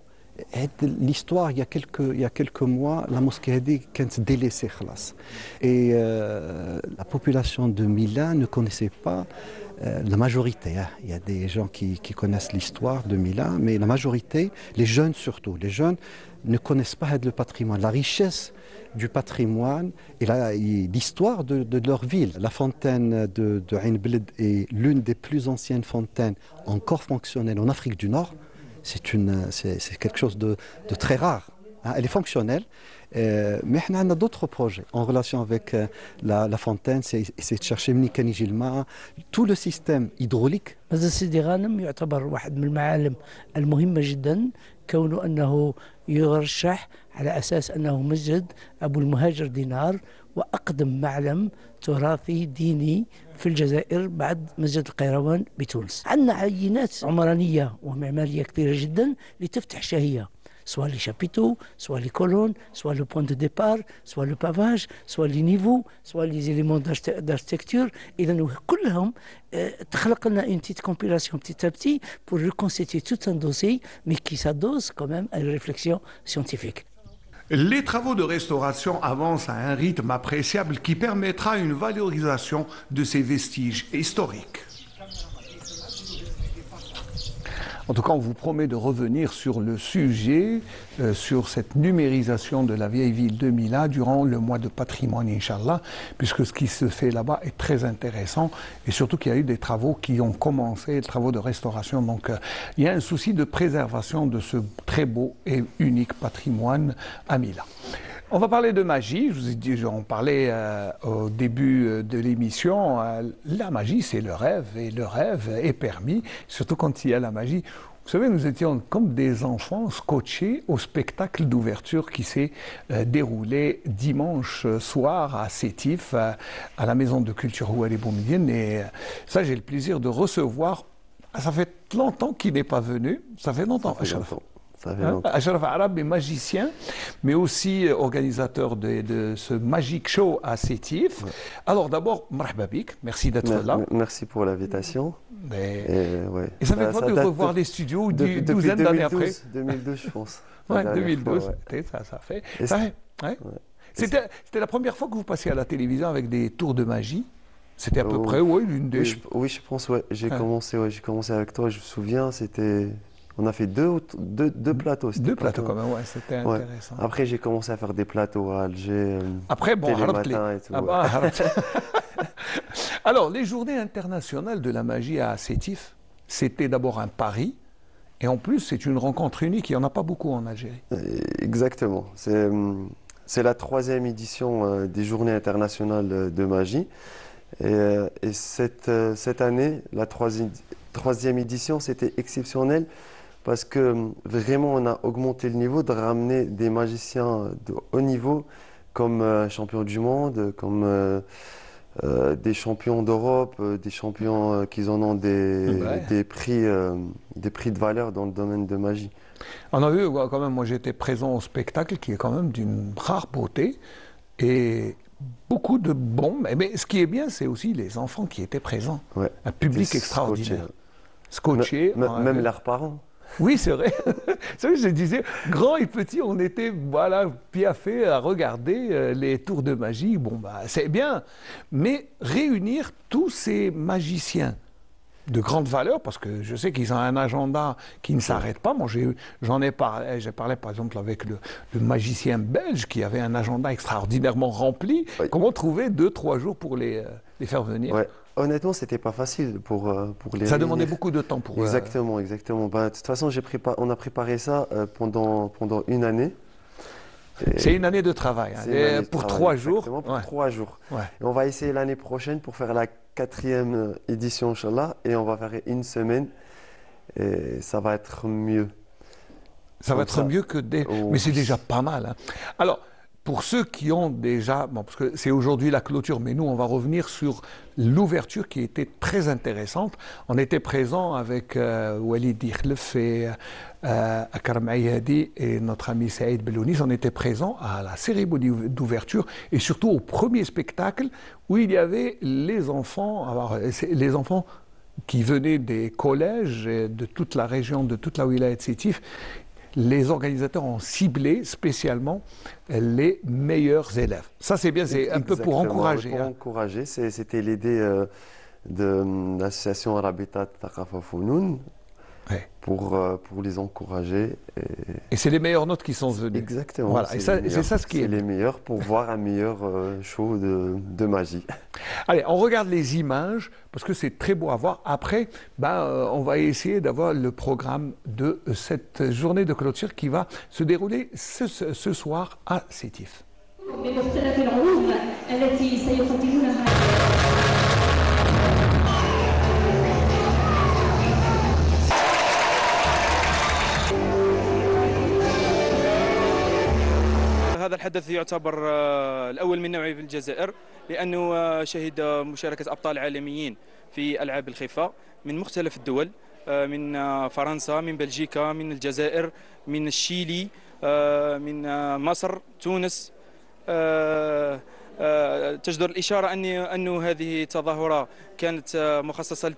L'histoire, il y a quelques mois, la mosquée a dit qu'elle s'est délaissée. Et la population de Milan ne connaissait pas la majorité. Il y a des gens qui connaissent l'histoire de Milan, mais la majorité, les jeunes surtout, les jeunes ne connaissent pas le patrimoine, la richesse du patrimoine et l'histoire de leur ville. La fontaine de Ain Bled est l'une des plus anciennes fontaines encore fonctionnelles en Afrique du Nord. C'est quelque chose de très rare. Elle est fonctionnelle, mais on a d'autres projets en relation avec la fontaine, c'est de chercher tout le système hydraulique. مسجد سيدي غانم يعتبر واحد من المعالم المهمة جدا، كونه أنه يرشح على أساس أنه مسجد أبو المهاجر دينار وأقدم معلم تراثي ديني في الجزائر بعد مسجد القيروان بتونس. عندنا عينات عمرانية ومعمارية كبيرة جدا لتفتح شهية، soit les chapiteaux, soit les colonnes, soit le point de départ, soit le pavage, soit les niveaux, soit les éléments d'architecture. Et nous, كلهم تخلق لنا une petite compilation petit à petit pour reconstituer tout un dossier, mais qui s'adosse quand même à une réflexion scientifique. Les travaux de restauration avancent à un rythme appréciable qui permettra une valorisation de ces vestiges historiques. En tout cas, on vous promet de revenir sur le sujet, sur cette numérisation de la vieille ville de Mila durant le mois de patrimoine, Inch'Allah, puisque ce qui se fait là-bas est très intéressant et surtout qu'il y a eu des travaux qui ont commencé, des travaux de restauration. Donc, il y a un souci de préservation de ce très beau et unique patrimoine à Mila. On va parler de magie. Je vous ai dit, on parlait au début de l'émission. La magie, c'est le rêve, et le rêve est permis, surtout quand il y a la magie. Vous savez, nous étions comme des enfants scotchés au spectacle d'ouverture qui s'est déroulé dimanche soir à Sétif, à la Maison de Culture Ouali Boumediene. Et ça, j'ai le plaisir de recevoir. Ça fait longtemps qu'il n'est pas venu. Ça fait longtemps. Ça fait longtemps. Achraf Arab est magicien, mais aussi organisateur de ce Magic Show à Sétif. Ouais. Alors d'abord, marhaba bik, merci d'être là. Merci pour l'invitation. Et ça fait quoi de revoir les studios une douzaine d'années après? 2012, je pense. Ouais, 2012, ça fait. C'était la première fois que vous passez à la télévision avec des tours de magie? C'était à peu près, l'une des... Oui, je pense, j'ai commencé avec toi, je me souviens, c'était... On a fait deux plateaux. Deux plateaux quand même, c'était intéressant. Après, j'ai commencé à faire des plateaux à Alger, après, bon, Télématin et tout. Alors, les journées internationales de la magie à Sétif, c'était d'abord un pari, et en plus, c'est une rencontre unique, il n'y en a pas beaucoup en Algérie. Exactement. C'est la 3e édition des journées internationales de magie. Et cette année, la 3e édition, c'était exceptionnel parce que vraiment on a augmenté le niveau, de ramener des magiciens de haut niveau comme champions du monde, comme des champions d'Europe, des champions qui en ont des prix de valeur dans le domaine de magie. On a vu quand même, moi j'étais présent au spectacle qui est quand même d'une rare beauté et beaucoup de bons, mais ce qui est bien, c'est aussi les enfants qui étaient présents. Ouais. Un public extraordinaire. Scotché. Même leurs parents. Oui, c'est vrai. C'est vrai, je disais, grands et petits, on était piaffés à regarder les tours de magie. Bon, c'est bien. Mais réunir tous ces magiciens de grande valeur, parce que je sais qu'ils ont un agenda qui ne s'arrête pas. Moi, j'ai parlé par exemple avec le magicien belge qui avait un agenda extraordinairement rempli. Oui. Comment trouver 2-3 jours pour les faire venir? Honnêtement, c'était pas facile pour les Ça demandait beaucoup de temps pour... Exactement. De toute façon, on a préparé ça pendant une année. C'est une année de travail, pour 3 jours. Pour 3 jours. Et on va essayer l'année prochaine pour faire la 4e édition, Inch'Allah, et on va faire une semaine, et ça va être mieux. Ça va être mieux que des... Mais c'est déjà pas mal. Hein. Alors, pour ceux qui ont déjà... Bon, parce que c'est aujourd'hui la clôture, mais nous, on va revenir sur l'ouverture qui était très intéressante. On était présent avec Walid Ikhlef et Akram Ayadi et notre ami Saïd Belounis. On était présent à la cérémonie d'ouverture et surtout au premier spectacle où il y avait les enfants. Alors, les enfants qui venaient des collèges de toute la région, de toute la wilaya de Sétif. Les organisateurs ont ciblé spécialement les meilleurs élèves. Ça, c'est bien, c'est un peu pour encourager. Pour encourager, c'était l'idée de l'association Rabita Thaqafa Founoun pour les encourager. Et c'est les meilleures notes qui sont venues. Exactement. Voilà. Et c'est ça ce qui est. C'est les meilleurs pour voir un meilleur show de magie. Allez, on regarde les images parce que c'est très beau à voir. Après, on va essayer d'avoir le programme de cette journée de clôture qui va se dérouler ce soir à Sétif. هذا الحدث يعتبر الأول من نوعه في الجزائر لأنه شهد مشاركة أبطال عالميين في ألعاب الخفة من مختلف الدول من فرنسا، من بلجيكا، من الجزائر، من الشيلي، من مصر، تونس. تجدر الإشارة أن هذه التظاهرة كانت مخصصة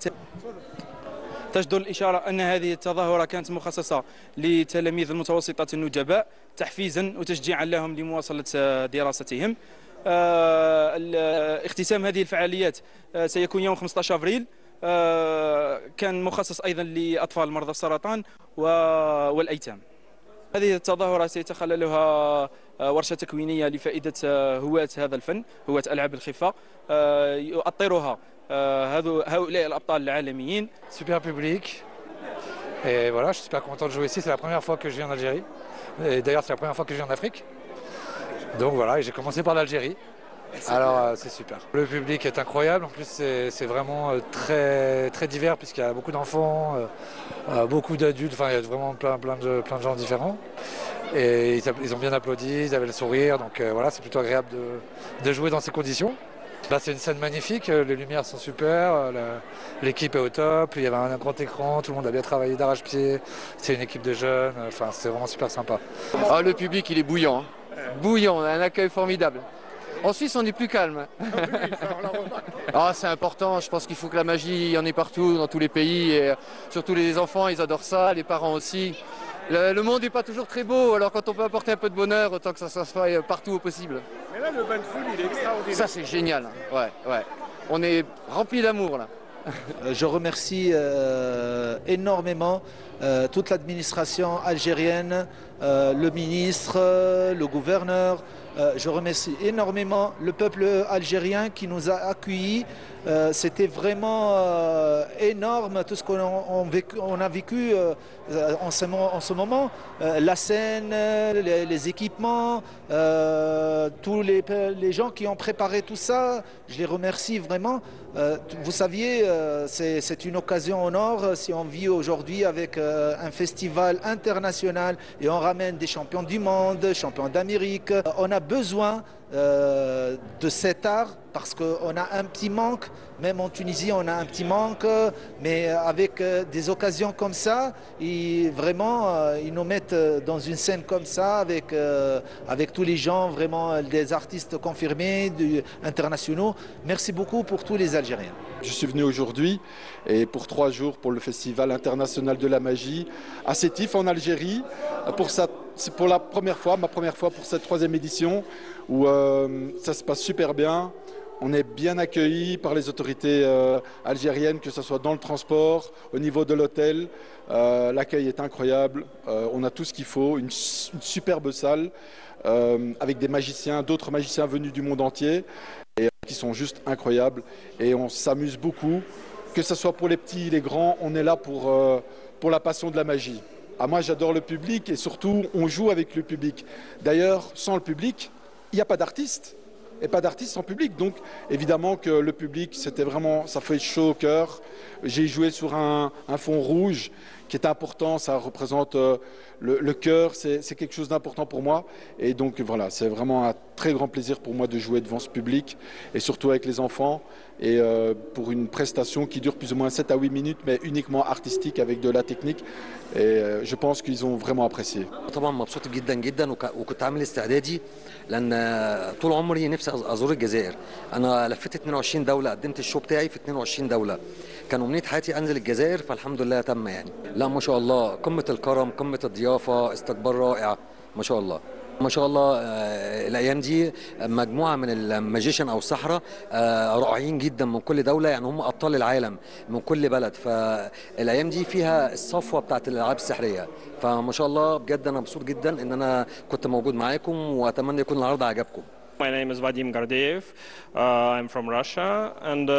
تجدر الإشارة أن هذه التظاهرة كانت مخصصة لتلاميذ المتوسطات النجباء تحفيزا وتشجيعا لهم لمواصلة دراستهم. اختتام هذه الفعاليات سيكون يوم 15 أبريل. كان مخصص أيضا لأطفال مرضى السرطان والأيتام. هذه التظاهرة سيتخللها ورشة تكوينية لفائدة هواة هذا الفن، هواة ألعاب الخفة، يؤطرها هؤلاء الأبطال العالميين. Super public. Et voilà, je suis super content de jouer ici. C'est la première fois que je viens en Algérie. Et d'ailleurs, c'est la première fois que je viens en Afrique. Donc voilà, j'ai commencé par l'Algérie. Alors c'est super. Le public est incroyable. En plus, c'est vraiment très, très divers puisqu'il y a beaucoup d'enfants, beaucoup d'adultes. Enfin, il y a vraiment plein de gens différents. Et ils ont bien applaudi, ils avaient le sourire. Donc voilà, c'est plutôt agréable de jouer dans ces conditions. C'est une scène magnifique, les lumières sont super, l'équipe est au top, il y avait un grand écran, tout le monde a bien travaillé d'arrache-pied, c'est une équipe de jeunes, enfin c'est vraiment super sympa. Ah, le public il est bouillant, bouillant, on a un accueil formidable. En Suisse on est plus calme. Ah, c'est important, je pense qu'il faut que la magie, il y en ait partout, dans tous les pays, et surtout les enfants ils adorent ça, les parents aussi. Le monde n'est pas toujours très beau, alors quand on peut apporter un peu de bonheur, autant que ça se fasse partout au possible. Mais là, le bain de foule, il est extraordinaire. Ça, c'est génial. Ouais. On est rempli d'amour, là. Je remercie énormément toute l'administration algérienne, le ministre, le gouverneur. Je remercie énormément le peuple algérien qui nous a accueillis. C'était vraiment énorme tout ce qu'on a vécu en ce moment. La scène, les équipements, tous les gens qui ont préparé tout ça, je les remercie vraiment. Vous saviez, c'est une occasion en or si on vit aujourd'hui avec un festival international et on ramène des champions du monde, champions d'Amérique. On a besoin de cet art parce qu'on a un petit manque, même en Tunisie on a un petit manque, mais avec des occasions comme ça, ils nous mettent dans une scène comme ça avec tous les gens, vraiment des artistes confirmés, internationaux. Merci beaucoup pour tous les Algériens. Je suis venu aujourd'hui et pour 3 jours pour le Festival international de la magie à Sétif en Algérie. C'est pour la première fois, ma première fois pour cette 3e édition où ça se passe super bien. On est bien accueillis par les autorités algériennes, que ce soit dans le transport, au niveau de l'hôtel. L'accueil est incroyable. On a tout ce qu'il faut, une superbe salle avec des magiciens, d'autres magiciens venus du monde entier et qui sont juste incroyables. Et on s'amuse beaucoup, que ce soit pour les petits, les grands. On est là pour la passion de la magie. Ah, moi, j'adore le public et surtout, on joue avec le public. D'ailleurs, sans le public, il n'y a pas d'artiste. Et pas d'artiste sans public. Donc, évidemment que le public, c'était vraiment, ça fait chaud au cœur. J'ai joué sur un fond rouge qui est important. Ça représente le cœur. C'est quelque chose d'important pour moi. Et donc, voilà, c'est vraiment un très grand plaisir pour moi de jouer devant ce public et surtout avec les enfants. Et pour une prestation qui dure plus ou moins 7 à 8 minutes, mais uniquement artistique avec de la technique. Et je pense qu'ils ont vraiment apprécié. طبعا مبسوط جدا جدا وكنت عامل استعدادي لان طول عمري نفسي ازور الجزائر. انا لفيت 22 دوله، قدمت الشو بتاعي في 22 دوله. كان امنيه حياتي انزل الجزائر، فالحمد لله تم يعني. لا ما شاء الله، قمه الكرم، قمه الضيافه، استقبال رائع ما شاء الله. ما شاء الله الايام دي مجموعه من الماجيشن او السحره رائعين جدا من كل دوله، يعني هم ابطال العالم من كل بلد. فالايام دي فيها الصفوه بتاعت الالعاب السحريه، فما شاء الله بجد انا مبسوط جدا ان انا كنت موجود معاكم واتمنى يكون العرض عجبكم. My name is Vadim Gardeev. I'm from Russia, and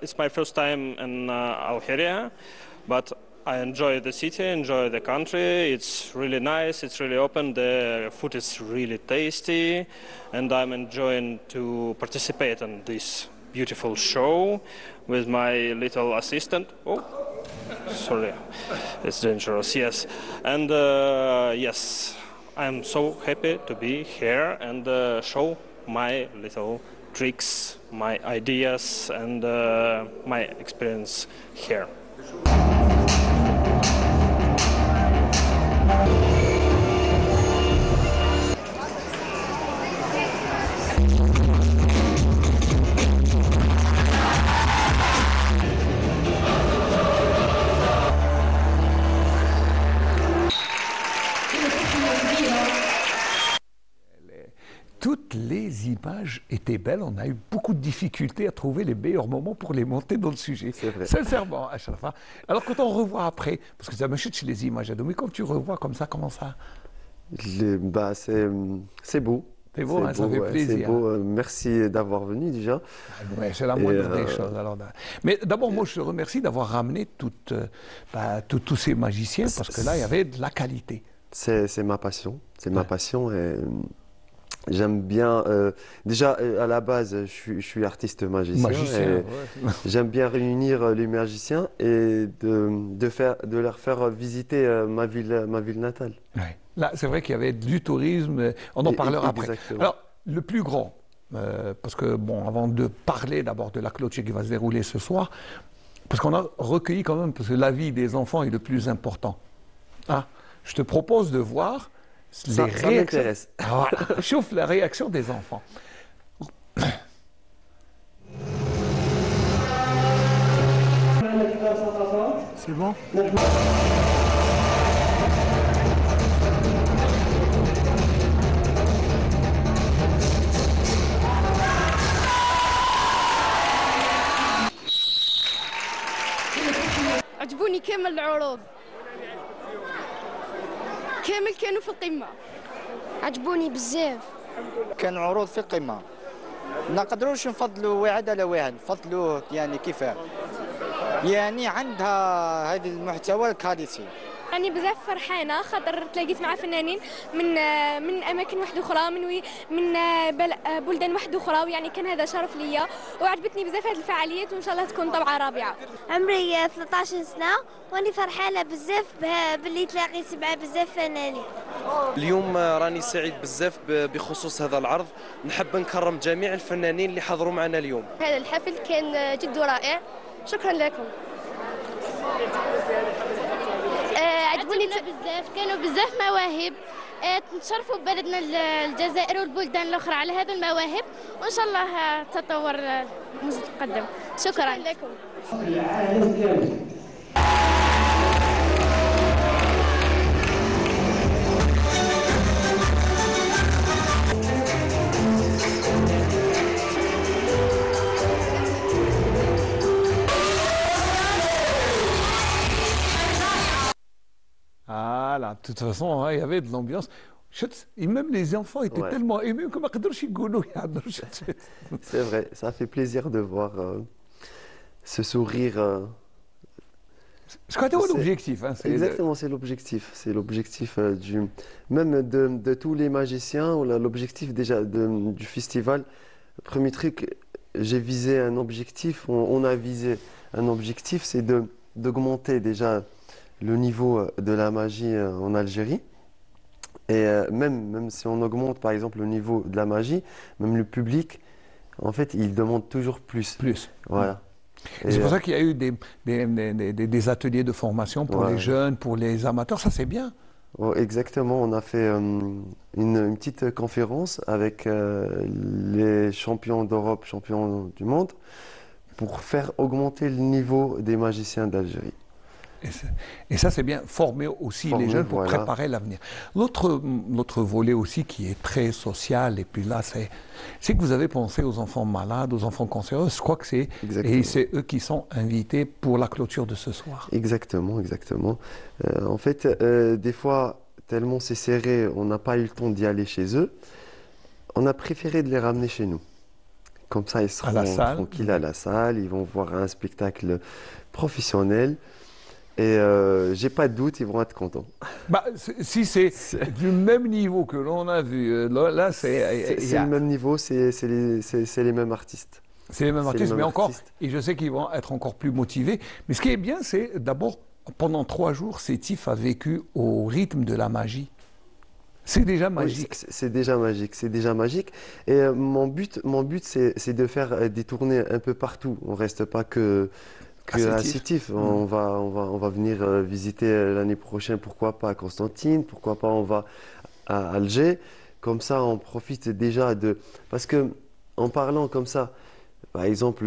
it's my first time in Algeria, but I enjoy the city, enjoy the country. It's really nice, it's really open, the food is really tasty, and I'm enjoying to participate in this beautiful show with my little assistant. Oh, sorry, it's dangerous, yes. And yes, I'm so happy to be here and show my little tricks, my ideas, and my experience here. Toutes les images étaient belles. On a eu beaucoup de difficultés à trouver les meilleurs moments pour les monter dans le sujet. C'est vrai. Sincèrement, Achrafa. Alors quand on revoit après, parce que ça me chute les images, mais quand tu revois comme ça, comment ça? C'est beau. C'est beau, hein, ça fait plaisir. C'est beau. Merci d'avoir venu déjà. Ouais, c'est la moindre des choses. Alors, mais d'abord, moi, je te remercie d'avoir ramené tous ces magiciens, parce que là, il y avait de la qualité. C'est ma passion. C'est ma passion. Et j'aime bien. Déjà, à la base, je suis artiste magicien. J'aime bien réunir les magiciens et de leur faire visiter ma ville natale. Ouais. Là, c'est vrai qu'il y avait du tourisme. On en parlera après. Alors, le plus grand parce que, bon, avant de parler d'abord de la clôture qui va se dérouler ce soir, parce qu'on a recueilli quand même, parce que l'avis des enfants est le plus important. Ah, je te propose de voir les réactions. m'intéresse. Voilà, chauffe la réaction des enfants. C'est bon? عجبوني كامل العروض كامل كانوا في القمة عجبوني بزاف كان عروض في القمة ما نقدروش نفضلوا واحد على واحد نفضلوا يعني كيفاه يعني عندها هذا المحتوى الكاليتي راني بزاف فرحانة خاطر تلاقيت مع فنانين من أماكن واحدة أخرى من بلدان واحدة أخرى ويعني كان هذا شرف ليا وعجبتني بزاف هذه الفعاليات وإن شاء الله تكون طبعة رابعة. عمري 13 سنة وأني فرحانة بزاف باللي تلاقيت مع بزاف فنانين. اليوم راني سعيد بزاف بخصوص هذا العرض، نحب نكرم جميع الفنانين اللي حضروا معنا اليوم. هذا الحفل كان جد رائع، شكرا لكم. عجبوني بزاف، كانوا بزاف مواهب، نشرفوا بلدنا الجزائر والبلدان الاخرى على هذه المواهب وان شاء الله تطور متقدم. شكرا لكم. Voilà, de toute façon, il y avait de l'ambiance. Et même les enfants étaient tellement émus que c'est vrai, ça fait plaisir de voir ce sourire. Je crois que c'est l'objectif. Hein, exactement, c'est l'objectif. C'est l'objectif même de tous les magiciens, ou l'objectif déjà du festival. Le premier truc, j'ai visé un objectif, on a visé un objectif, c'est d'augmenter déjà le niveau de la magie en Algérie. Et même si on augmente par exemple le niveau de la magie, même le public, en fait, il demande toujours plus. Voilà. C'est pour ça qu'il y a eu des ateliers de formation pour les jeunes, pour les amateurs, ça c'est bien. Exactement, on a fait une petite conférence avec les champions d'Europe, champions du monde, pour faire augmenter le niveau des magiciens d'Algérie. Et ça, c'est bien, former aussi les jeunes pour préparer l'avenir. L'autre volet aussi qui est très social, et puis là, c'est que vous avez pensé aux enfants malades, aux enfants cancéreux. Je crois que c'est eux qui sont invités pour la clôture de ce soir. Exactement, exactement. En fait, des fois, tellement c'est serré, on n'a pas eu le temps d'y aller chez eux. On a préféré de les ramener chez nous. Comme ça, ils seront tranquilles à la salle, ils vont voir un spectacle professionnel. Et j'ai pas de doute, ils vont être contents. Bah, si c'est du même niveau que l'on a vu, là c'est... C'est le même niveau, c'est les mêmes artistes. C'est les mêmes artistes, mais encore, et je sais qu'ils vont être encore plus motivés. Mais ce qui est bien, c'est d'abord, pendant 3 jours, Sétif a vécu au rythme de la magie. C'est déjà magique. Oui, c'est déjà magique, c'est déjà magique. Et mon but c'est de faire des tournées un peu partout. On reste pas que à Sétif. On va venir visiter l'année prochaine, pourquoi pas à Constantine, pourquoi pas on va à Alger. Comme ça, on profite déjà de... Parce que en parlant comme ça, par exemple,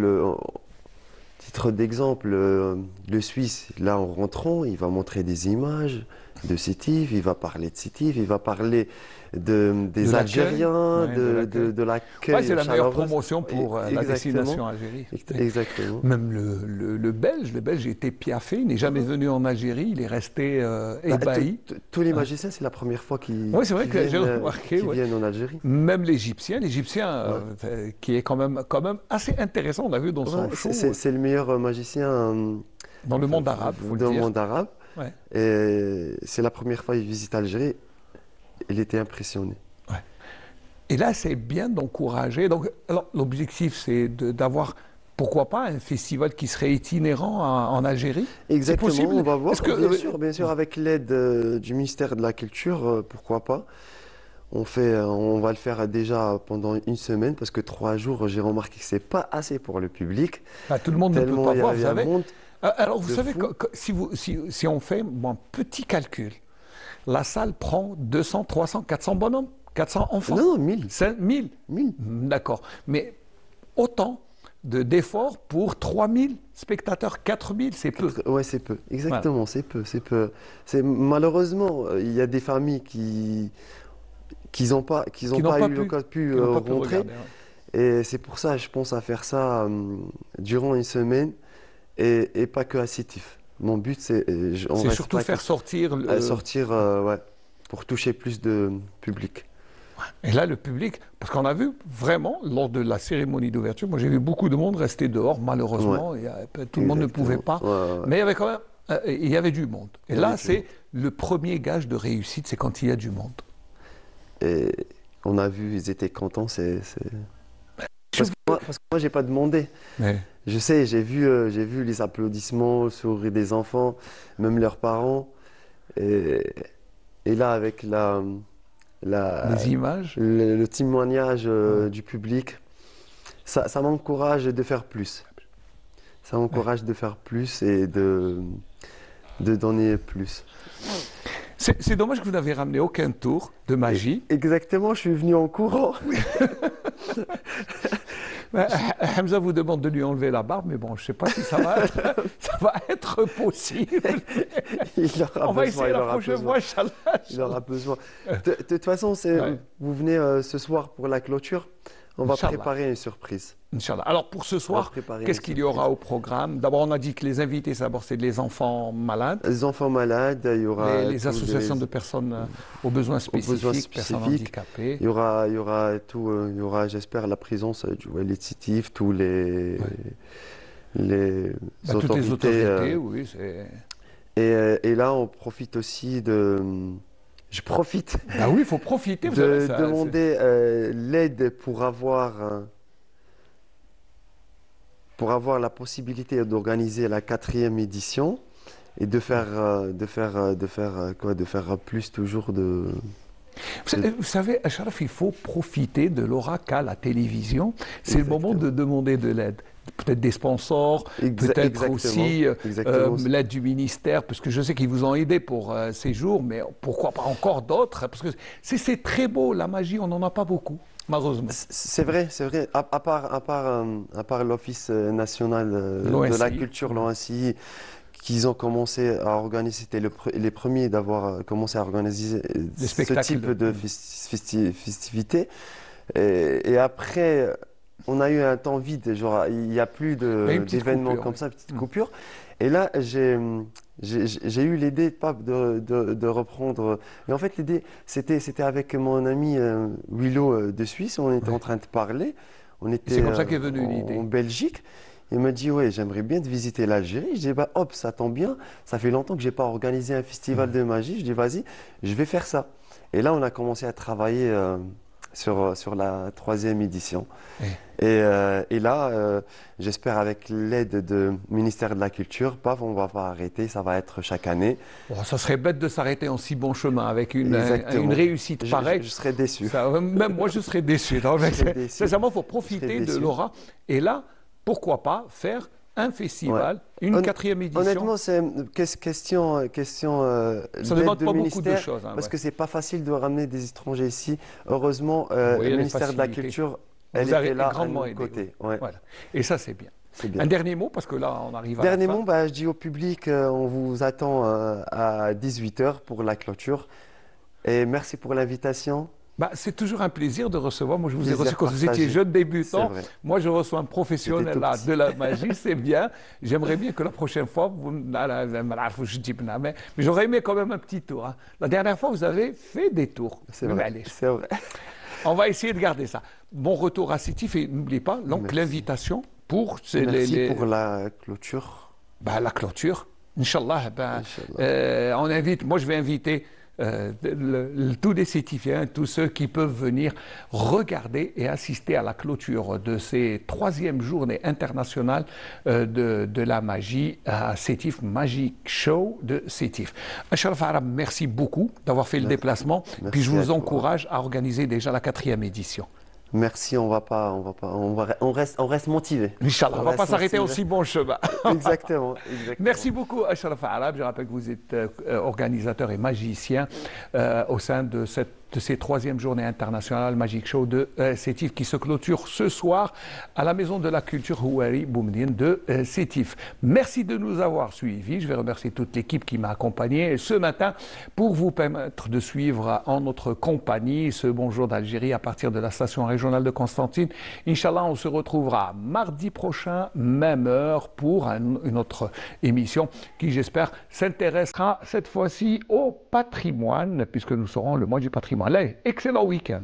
titre d'exemple, le Suisse, là en rentrant, il va montrer des images de Sétif, il va parler de Sétif, il va parler des Algériens, de l'accueil. C'est la meilleure promotion pour la destination Algérie. Exactement. Même le Belge était piaffé, il n'est jamais venu en Algérie, il est resté ébahi. Tous les magiciens, c'est la première fois qu'ils viennent en Algérie. Même l'Égyptien, qui est quand même assez intéressant, on a vu dans son show. C'est le meilleur magicien dans le monde arabe, dans le monde arabe. Et c'est la première fois qu'il visite Algérie. Il était impressionné. Et là, c'est bien d'encourager. Donc, l'objectif, c'est d'avoir, pourquoi pas, un festival qui serait itinérant en Algérie. Exactement, possible. On va voir. Bien sûr, avec l'aide du ministère de la Culture, pourquoi pas. On va le faire déjà pendant une semaine parce que 3 jours, j'ai remarqué que c'est pas assez pour le public. Bah, tout le monde ne peut pas voir, vous savez. Monde alors, vous savez, fou. si on fait un petit calcul, la salle prend 200, 300, 400 bonhommes, 400 enfants. Non, 1000. 1000. D'accord. Mais autant d'efforts pour 3000 spectateurs, 4000, c'est peu. Ouais, c'est peu. Exactement, voilà. C'est peu. Malheureusement, il y a des familles qui n'ont pas pu rentrer. Et c'est pour ça, je pense à faire ça durant une semaine et pas que à Sétif. Mon but, c'est surtout faire sortir pour toucher plus de public. Et là, le public, parce qu'on a vu vraiment, lors de la cérémonie d'ouverture, moi j'ai vu beaucoup de monde rester dehors, malheureusement, tout le monde ne pouvait pas, mais il y avait quand même, il y avait du monde. Et là, c'est le premier gage de réussite, c'est quand il y a du monde. Et on a vu, ils étaient contents, Parce que moi, j'ai pas demandé. Mais... Je sais, j'ai vu les applaudissements, le sourire des enfants, même leurs parents. Et là, avec les images, le témoignage du public, ça m'encourage de faire plus. Ça m'encourage de faire plus et de donner plus. C'est dommage que vous n'avez ramené aucun tour de magie. Exactement, je suis venu en courant. Hamza vous demande de lui enlever la barbe, mais bon, je ne sais pas si ça va être possible. On va essayer la prochaine fois, Inch'Allah. Il aura besoin. De toute façon, vous venez ce soir pour la clôture. On va préparer une surprise. Inch'Allah. Alors pour ce soir, qu'est-ce qu'il y aura au programme? D'abord, on a dit que les invités, d'abord, c'est les enfants malades. Les enfants malades, il y aura les associations de personnes aux besoins spécifiques, personnes handicapées. Il y aura tout, il y aura, j'espère, la présence du Walid Sétif, tous les autorités. Toutes les autorités, oui. Et là, on profite aussi de... Je profite. Ah oui, il faut profiter. De demander l'aide pour avoir la possibilité d'organiser la 4e édition et de faire plus toujours de. Vous savez, Achraf, il faut profiter de l'aura qu'a la télévision. C'est le moment de demander de l'aide. Peut-être des sponsors, peut-être aussi l'aide du ministère, parce que je sais qu'ils vous ont aidé pour ces jours, mais pourquoi pas encore d'autres? Parce que c'est très beau, la magie, on n'en a pas beaucoup, malheureusement. C'est vrai. À part l'Office national de la culture, l'ONCI, qu'ils ont commencé à organiser, c'était les premiers d'avoir commencé à organiser ce type de festivités. Et après, on a eu un temps vide, genre il n'y a plus d'événements comme ça, petite coupure. Et là, j'ai eu l'idée de reprendre. Et en fait, l'idée, c'était avec mon ami Willow de Suisse, on était en train de parler. On était comme ça qu'est venue l'idée. En Belgique. Il m'a dit, ouais, j'aimerais bien te visiter l'Algérie. Je dis, bah hop, ça tombe bien. Ça fait longtemps que je n'ai pas organisé un festival de magie. Je dis, vas-y, je vais faire ça. Et là, on a commencé à travailler sur la 3e édition. Et là, j'espère avec l'aide du ministère de la Culture, on ne va pas arrêter, ça va être chaque année. Bon, ça serait bête de s'arrêter en si bon chemin avec une réussite pareille. Je serais déçu. Même moi, je serais déçu. Sincèrement, il faut profiter de l'aura. Et là, pourquoi pas faire un festival, une 4e édition. Honnêtement, c'est question ça ne demande pas beaucoup de choses. Parce que c'est pas facile de ramener des étrangers ici. Heureusement, le ministère de la Culture, elle était là à nos côtés. Voilà. Et ça, c'est bien. Un dernier mot, parce que là, on arrive à Dernier mot, je dis au public, on vous attend à 18h pour la clôture. Et merci pour l'invitation. C'est toujours un plaisir de recevoir. Moi, je vous ai reçu quand vous étiez jeune débutant. Moi, je reçois un professionnel de la magie, c'est bien. J'aimerais bien que la prochaine fois, mais j'aurais aimé quand même un petit tour. La dernière fois, vous avez fait des tours. C'est vrai. On va essayer de garder ça. Bon retour à Sétif et n'oubliez pas, donc l'invitation pour... Merci pour la clôture. La clôture, Inch'Allah. On invite, moi je vais inviter tous les Sétifiens, tous ceux qui peuvent venir regarder et assister à la clôture de ces 3e journées internationales de la magie à Sétif, Magic Show de Sétif. Achraf Arab, merci beaucoup d'avoir fait le déplacement. Puis je vous encourage à organiser déjà la 4e édition. Merci, on reste motivé. Inch'Allah, on ne va pas s'arrêter aussi bon chemin. Exactement. Merci beaucoup, Achraf Arab. Je rappelle que vous êtes organisateur et magicien au sein de ces 3e journées internationales Magic Show de Sétif qui se clôture ce soir à la Maison de la Culture Houari Boumediene de Sétif. Merci de nous avoir suivis. Je vais remercier toute l'équipe qui m'a accompagné ce matin pour vous permettre de suivre en notre compagnie ce Bonjour d'Algérie à partir de la station régionale de Constantine. Inch'Allah, on se retrouvera mardi prochain, même heure, pour une autre émission qui, j'espère, s'intéressera cette fois-ci au patrimoine, puisque nous serons le mois du patrimoine. Allez, excellent week-end.